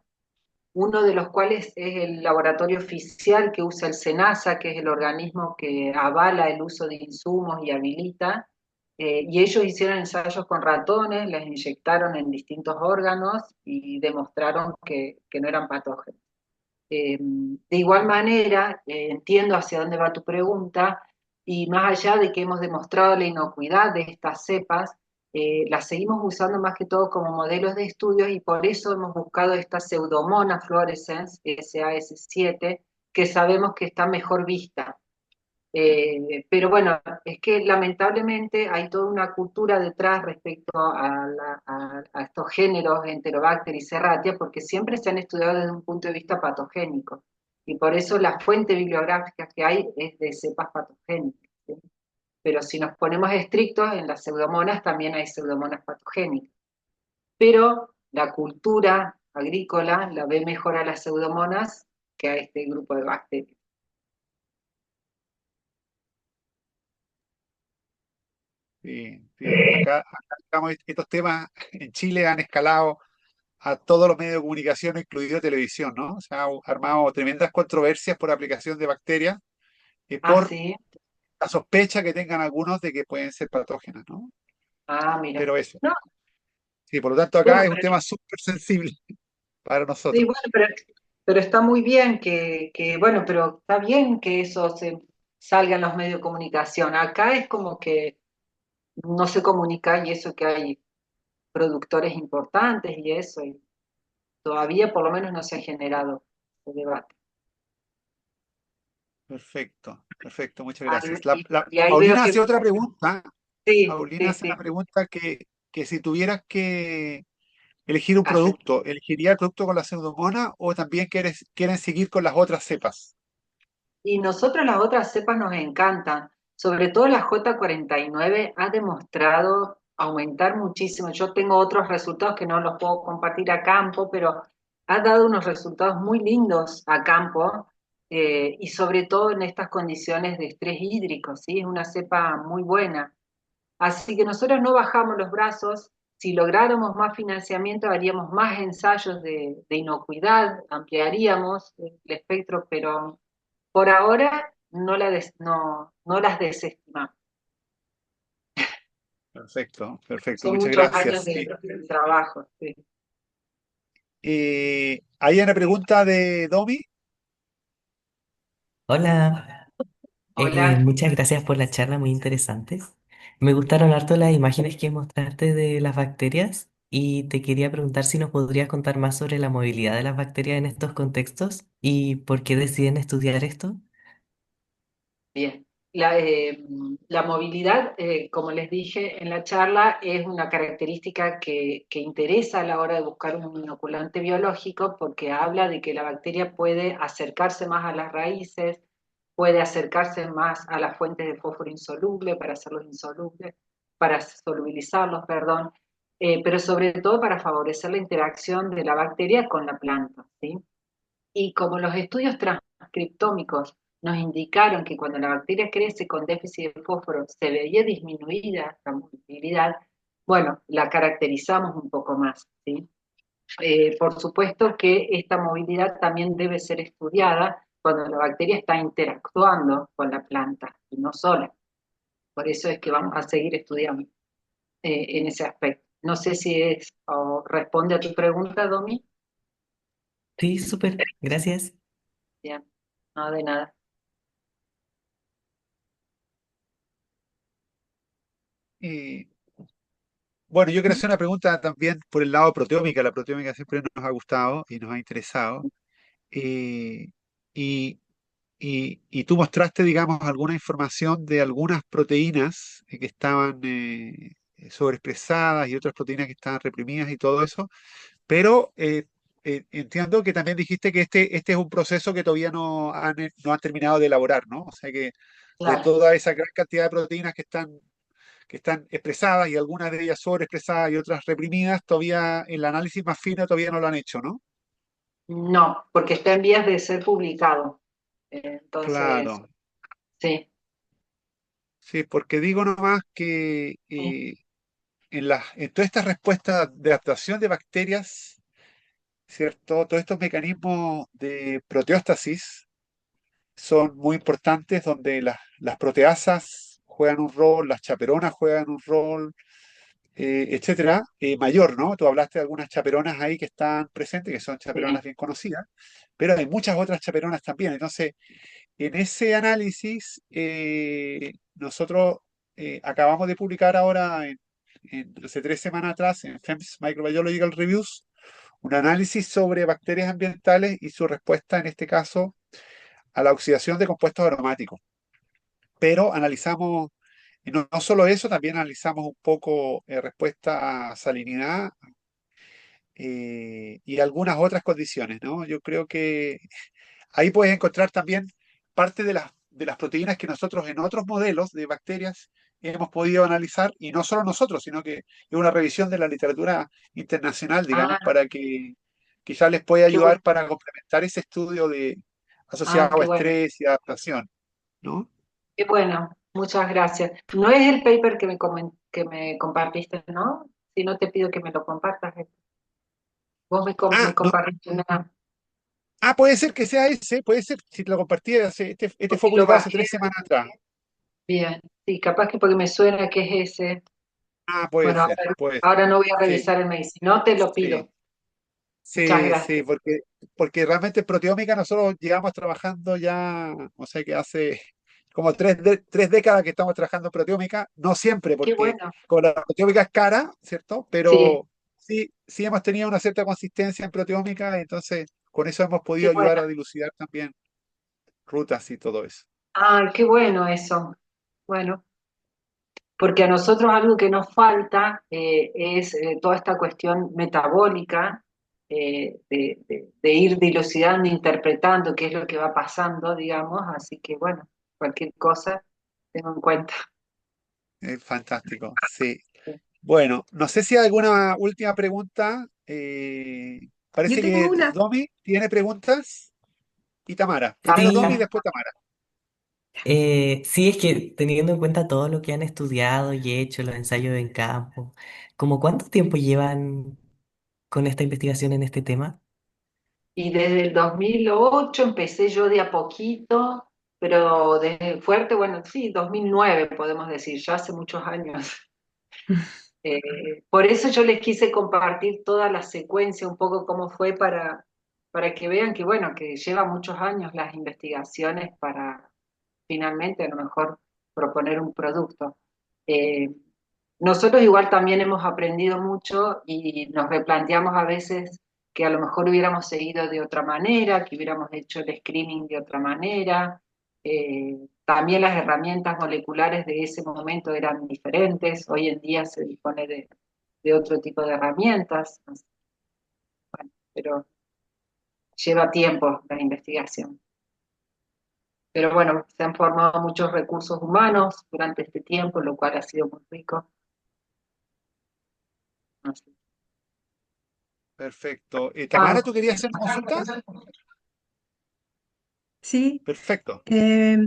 uno de los cuales es el laboratorio oficial que usa el SENASA, que es el organismo que avala el uso de insumos y habilita, y ellos hicieron ensayos con ratones, les inyectaron en distintos órganos y demostraron que no eran patógenos. De igual manera, entiendo hacia dónde va tu pregunta, y más allá de que hemos demostrado la inocuidad de estas cepas, las seguimos usando más que todo como modelos de estudios y por eso hemos buscado esta Pseudomonas fluorescens, SAS7, que sabemos que está mejor vista. Pero bueno, es que lamentablemente hay toda una cultura detrás respecto a estos géneros, Enterobacter y Serratia, porque siempre se han estudiado desde un punto de vista patogénico. Y por eso la fuente bibliográfica que hay es de cepas patogénicas, ¿sí? Pero si nos ponemos estrictos, en las pseudomonas también hay pseudomonas patogénicas. Pero la cultura agrícola la ve mejor a las pseudomonas que a este grupo de bacterias. Sí, sí. Acá, digamos, estos temas en Chile han escalado a todos los medios de comunicación, incluido televisión, ¿no? Se han armado tremendas controversias por aplicación de bacterias Ah, por sí. la sospecha que tengan algunos de que pueden ser patógenas, ¿no? Ah, mira. Pero eso. No, Sí, por lo tanto acá bueno, es un tema súper sensible para sí, bueno, nosotros. pero está muy bien bueno, pero está bien que eso se salga en los medios de comunicación. Acá es como que no se comunica y eso que hay productores importantes y eso, y todavía por lo menos no se ha generado ese debate. Perfecto, perfecto, muchas gracias. Y ahí veo Paulina que hace otra pregunta. sí, Paulina sí, hace sí. una pregunta que si tuvieras que elegir un hacer. producto, ¿elegiría el producto con la Pseudomonas o también quieren seguir con las otras cepas? Y nosotros las otras cepas nos encantan, sobre todo la J49 ha demostrado aumentar muchísimo. Yo tengo otros resultados que no los puedo compartir a campo, pero ha dado unos resultados muy lindos a campo y sobre todo en estas condiciones de estrés hídrico, ¿sí? Es una cepa muy buena. Así que nosotros no bajamos los brazos. Si lográramos más financiamiento, haríamos más ensayos de inocuidad, ampliaríamos el espectro, pero por ahora no las desestimamos. Perfecto, perfecto, Son muchas muchos años gracias. Sí. de trabajo. Sí. Hay una pregunta de Domi. Hola, Hola. muchas gracias por la charla, muy interesantes. Me gustaron harto las imágenes que mostraste de las bacterias y te quería preguntar si nos podrías contar más sobre la movilidad de las bacterias en estos contextos y por qué deciden estudiar esto. Bien. La movilidad, como les dije en la charla, es una característica que interesa a la hora de buscar un inoculante biológico porque habla de que la bacteria puede acercarse más a las raíces, puede acercarse más a las fuentes de fósforo insoluble para hacerlos insolubles, para solubilizarlos, perdón, pero sobre todo para favorecer la interacción de la bacteria con la planta, ¿sí? Y como los estudios transcriptómicos nos indicaron que cuando la bacteria crece con déficit de fósforo se veía disminuida la movilidad, bueno, la caracterizamos un poco más, ¿sí? Por supuesto que esta movilidad también debe ser estudiada cuando la bacteria está interactuando con la planta y no sola. Por eso es que vamos a seguir estudiando en ese aspecto. No sé si es o responde a tu pregunta, Domi. Sí, súper, gracias. Bien, no de nada. Eh, bueno, yo quiero hacer una pregunta también por el lado proteómica. La proteómica siempre nos ha gustado y nos ha interesado. Eh, y, y tú mostraste, digamos, alguna información de algunas proteínas que estaban sobreexpresadas y otras proteínas que estaban reprimidas y todo eso, pero entiendo que también dijiste que este es un proceso que todavía no han terminado de elaborar, ¿no? O sea que de Claro. toda esa gran cantidad de proteínas que están expresadas y algunas de ellas sobreexpresadas y otras reprimidas, todavía el análisis más fino todavía no lo han hecho, ¿no? No, porque está en vías de ser publicado. Entonces, Claro, sí. sí, porque digo nomás que Sí. en todas estas respuestas de adaptación de bacterias, ¿cierto? Todos estos mecanismos de proteóstasis son muy importantes donde las proteasas juegan un rol, las chaperonas juegan un rol, etcétera, mayor, ¿no? Tú hablaste de algunas chaperonas ahí que están presentes, que son Sí. chaperonas bien conocidas, pero hay muchas otras chaperonas también. Entonces, en ese análisis, nosotros acabamos de publicar ahora, hace 3 semanas atrás, en FEMS Microbiological Reviews, un análisis sobre bacterias ambientales y su respuesta, en este caso, a la oxidación de compuestos aromáticos. Pero analizamos, y no solo eso, también analizamos un poco respuesta a salinidad y algunas otras condiciones, ¿no? Yo creo que ahí puedes encontrar también parte de las proteínas que nosotros en otros modelos de bacterias hemos podido analizar, y no solo nosotros, sino que es una revisión de la literatura internacional, digamos, Ah, para que quizás les pueda qué bueno. ayudar para complementar ese estudio de Ah, asociado a qué bueno. estrés y adaptación, ¿no? Qué bueno. Muchas gracias. No es el paper que me compartiste, ¿no? Si no te pido que me lo compartas. Vos me No, compartiste una, puede ser que sea ese, puede ser, si te lo compartí, este fue porque lo publicado hace bajé 3 semanas atrás. bien. Sí, capaz que porque me suena que es ese. Bueno, Puede ser, ahora no voy a sí, revisar el mail. Si no, te lo sí. pido. Muchas Sí, sí, gracias. porque realmente en proteómica nosotros llevamos trabajando ya, o sea que hace como 3 décadas que estamos trabajando en proteómica, no siempre, Qué porque bueno. como la proteómica es cara, ¿cierto? Sí, Pero sí, sí hemos tenido una cierta consistencia en proteómica, entonces con eso hemos qué podido bueno. ayudar a dilucidar también rutas y todo eso. Ay, qué bueno eso. Bueno, porque a nosotros algo que nos falta es toda esta cuestión metabólica, de ir dilucidando, interpretando qué es lo que va pasando, digamos, así que bueno, cualquier cosa, tengo en cuenta. Fantástico, sí. Bueno, no sé si hay alguna última pregunta. Yo Parece tengo que una. Domi tiene preguntas y Tamara. Primero Domi y Sí, después Tamara. sí, es que teniendo en cuenta todo lo que han estudiado y hecho, los ensayos en campo, ¿como cuánto tiempo llevan con esta investigación en este tema? Y desde el 2008 empecé yo de a poquito, pero desde fuerte, bueno, sí, 2009 podemos decir, ya hace muchos años. Por eso yo les quise compartir toda la secuencia, un poco cómo fue para que vean que, bueno, que lleva muchos años las investigaciones para finalmente a lo mejor proponer un producto. Eh, Nosotros igual también hemos aprendido mucho y nos replanteamos a veces que a lo mejor hubiéramos seguido de otra manera, que hubiéramos hecho el screening de otra manera. También las herramientas moleculares de ese momento eran diferentes. Hoy en día se dispone de otro tipo de herramientas, bueno, pero lleva tiempo la investigación. Pero bueno, se han formado muchos recursos humanos durante este tiempo, lo cual ha sido muy rico. Así. Perfecto. Tamara, Ah, ¿tú querías hacer una consulta? Sí, Perfecto. eh,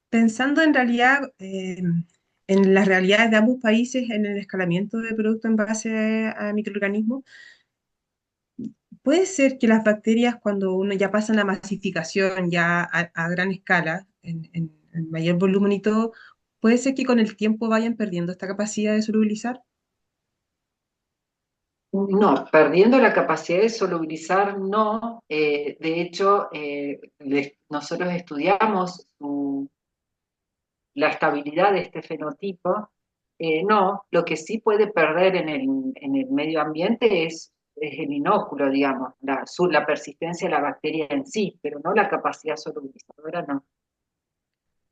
pensando en realidad en las realidades de ambos países en el escalamiento de productos en base a microorganismos, puede ser que las bacterias cuando uno ya pasa la masificación ya a gran escala, en mayor volumen y todo, puede ser que con el tiempo vayan perdiendo esta capacidad de solubilizar. no, perdiendo la capacidad de solubilizar, no. De hecho, nosotros estudiamos la estabilidad de este fenotipo. No, lo que sí puede perder en el medio ambiente es el inóculo, digamos, la persistencia de la bacteria en sí, pero no la capacidad solubilizadora, no.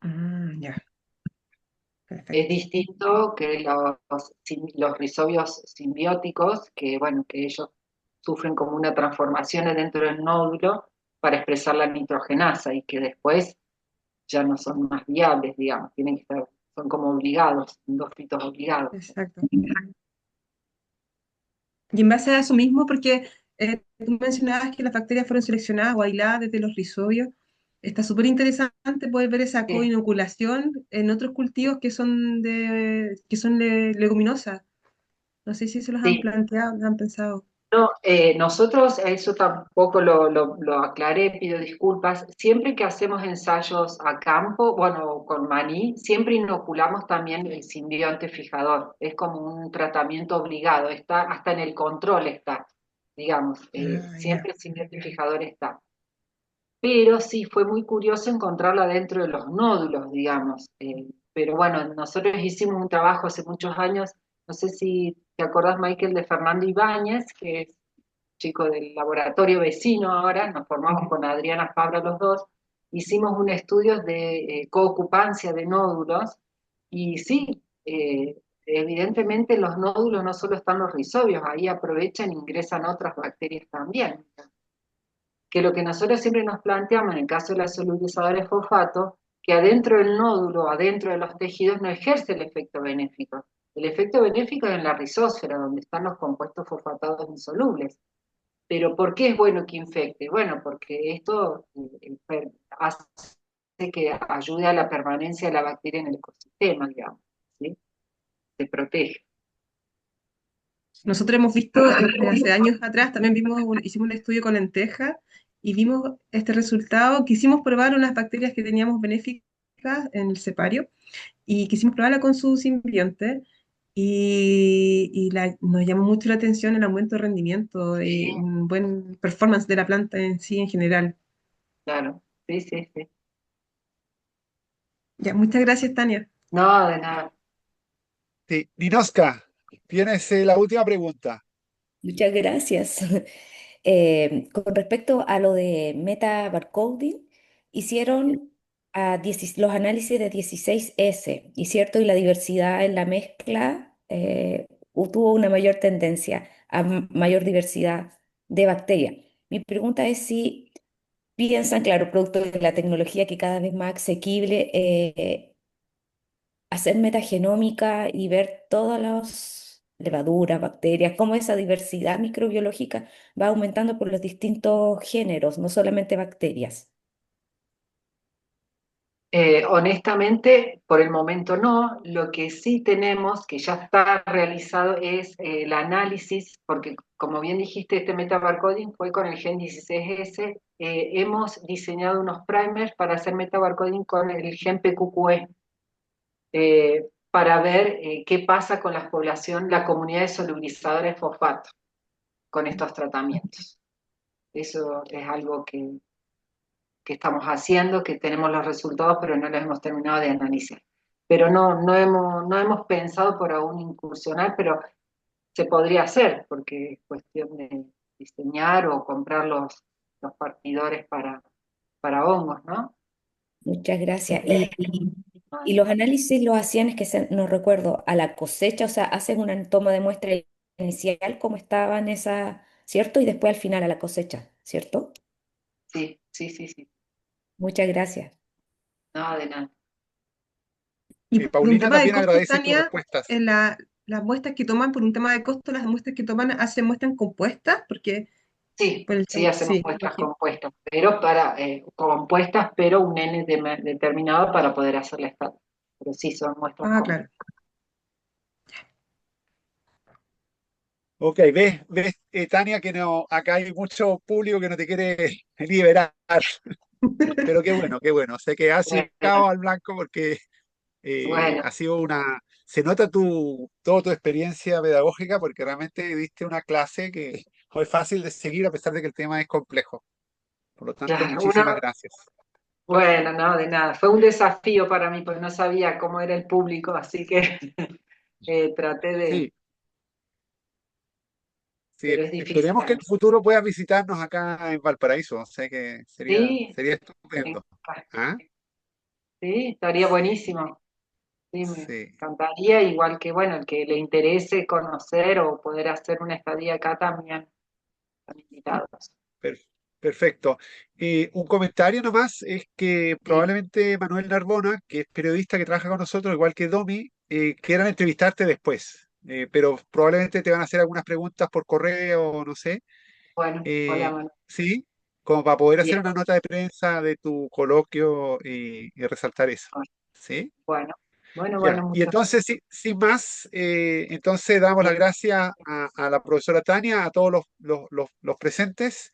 Ah, ya, Es perfecto. distinto que los rizobios simbióticos, que bueno, que ellos sufren como una transformación dentro del nódulo para expresar la nitrogenasa y que después ya no son más viables, digamos, tienen que estar, son como obligados, endófitos obligados. Exacto. Y en base a eso mismo, porque tú mencionabas que las bacterias fueron seleccionadas o aisladas desde los rizobios, está súper interesante poder ver esa Sí, coinoculación en otros cultivos que son leguminosas. No sé si se los han sí. planteado, lo han pensado. No, nosotros a eso tampoco lo aclaré, pido disculpas. Siempre que hacemos ensayos a campo, bueno, con maní, siempre inoculamos también el simbionte fijador. Es como un tratamiento obligado, está hasta en el control está, digamos, Ah, ya. siempre el simbionte fijador está. Pero sí, fue muy curioso encontrarla dentro de los nódulos, digamos. Pero bueno, nosotros hicimos un trabajo hace muchos años, no sé si te acordás, Michael, de Fernando Ibáñez, que es chico del laboratorio vecino ahora, nos formamos con Adriana Fabra los dos, hicimos un estudio de coocupancia de nódulos y sí, evidentemente en los nódulos no solo están los rizobios, ahí aprovechan e ingresan otras bacterias también. Que lo que nosotros siempre nos planteamos en el caso de la solubilizadora de fosfato, que adentro del nódulo, adentro de los tejidos, no ejerce el efecto benéfico. El efecto benéfico es en la rizósfera, donde están los compuestos fosfatados insolubles. Pero ¿por qué es bueno que infecte? Bueno, porque esto hace que ayude a la permanencia de la bacteria en el ecosistema, digamos, ¿sí? Se protege. Nosotros hemos visto hace años atrás, también hicimos un estudio con lentejas y vimos este resultado. Quisimos probar unas bacterias que teníamos benéficas en el cepario y quisimos probarla con su simbionte nos llamó mucho la atención el aumento de rendimiento y Sí, un buen performance de la planta en sí en general. claro, sí, sí, sí. Ya, muchas gracias, Tania. No, de nada. Sí. Ninoska, tienes la última pregunta. Muchas gracias. Con respecto a lo de meta barcoding, hicieron los análisis de 16S, ¿y cierto? Y la diversidad en la mezcla tuvo una mayor tendencia a mayor diversidad de bacterias. Mi pregunta es si piensan, claro, producto de la tecnología que cada vez más asequible, hacer metagenómica y ver todas las levaduras, bacterias, cómo esa diversidad microbiológica va aumentando por los distintos géneros, no solamente bacterias. Honestamente, por el momento no. Lo que sí tenemos, que ya está realizado, es el análisis, porque como bien dijiste, este metabarcoding fue con el gen 16S. Hemos diseñado unos primers para hacer metabarcoding con el gen PQQE, para ver qué pasa con la población, la comunidad de solubilizadores de fosfato con estos tratamientos. Eso es algo que estamos haciendo, que tenemos los resultados, pero no los hemos terminado de analizar. Pero no hemos pensado por aún incursionar, pero se podría hacer, porque es cuestión de diseñar o comprar los partidores para hongos, ¿no? Muchas gracias. Y los análisis los hacían, es que no recuerdo, a la cosecha, o sea, hacen una toma de muestra inicial, como estaban esas, ¿cierto? Y después al final a la cosecha, ¿cierto? Sí, sí, sí, sí. Muchas gracias. Nada de nada. Y por un Paulina tema de también costos, agradece tus Tania, respuestas. las muestras que toman, por un tema de costo, las muestras que toman, ¿hacen muestras compuestas? Porque Sí, por el sí tema, hacemos sí, muestras imagino. compuestas, pero compuestas, pero un N determinado para poder hacer la estatua. Pero sí son muestras Ah, compuestas. claro. Ok, ves, Tania, que no, acá hay mucho público que no te quiere liberar, pero qué bueno. Sé que has Bueno, llegado al blanco porque bueno, ha sido se nota toda tu experiencia pedagógica porque realmente diste una clase que fue fácil de seguir a pesar de que el tema es complejo. Por lo tanto, claro, muchísimas gracias. bueno, no, de nada. Fue un desafío para mí porque no sabía cómo era el público, así que traté de, Sí, sí, pero es difícil esperemos que en también. el futuro puedas visitarnos acá en Valparaíso. Sé que Sí, sería me estupendo. ¿Ah? sí, estaría buenísimo. Sí, me Sí. encantaría, igual que, bueno, el que le interese conocer o poder hacer una estadía acá también están invitados. Per- Perfecto. Un comentario nomás es que Sí, probablemente Manuel Narbona, que es periodista que trabaja con nosotros, igual que Domi, quieran entrevistarte después. Pero probablemente te van a hacer algunas preguntas por correo, no sé. bueno, hola, Manu. Sí, como para poder Bien, hacer una nota de prensa de tu coloquio y resaltar eso. ¿Sí? bueno, bueno, Ya. bueno, Y muchas entonces, sin más, entonces damos las gracias. gracias a la profesora Tania, a todos los presentes.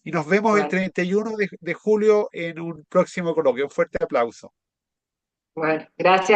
Y nos vemos el Bueno, 31 de julio en un próximo coloquio. Un fuerte aplauso. bueno, gracias.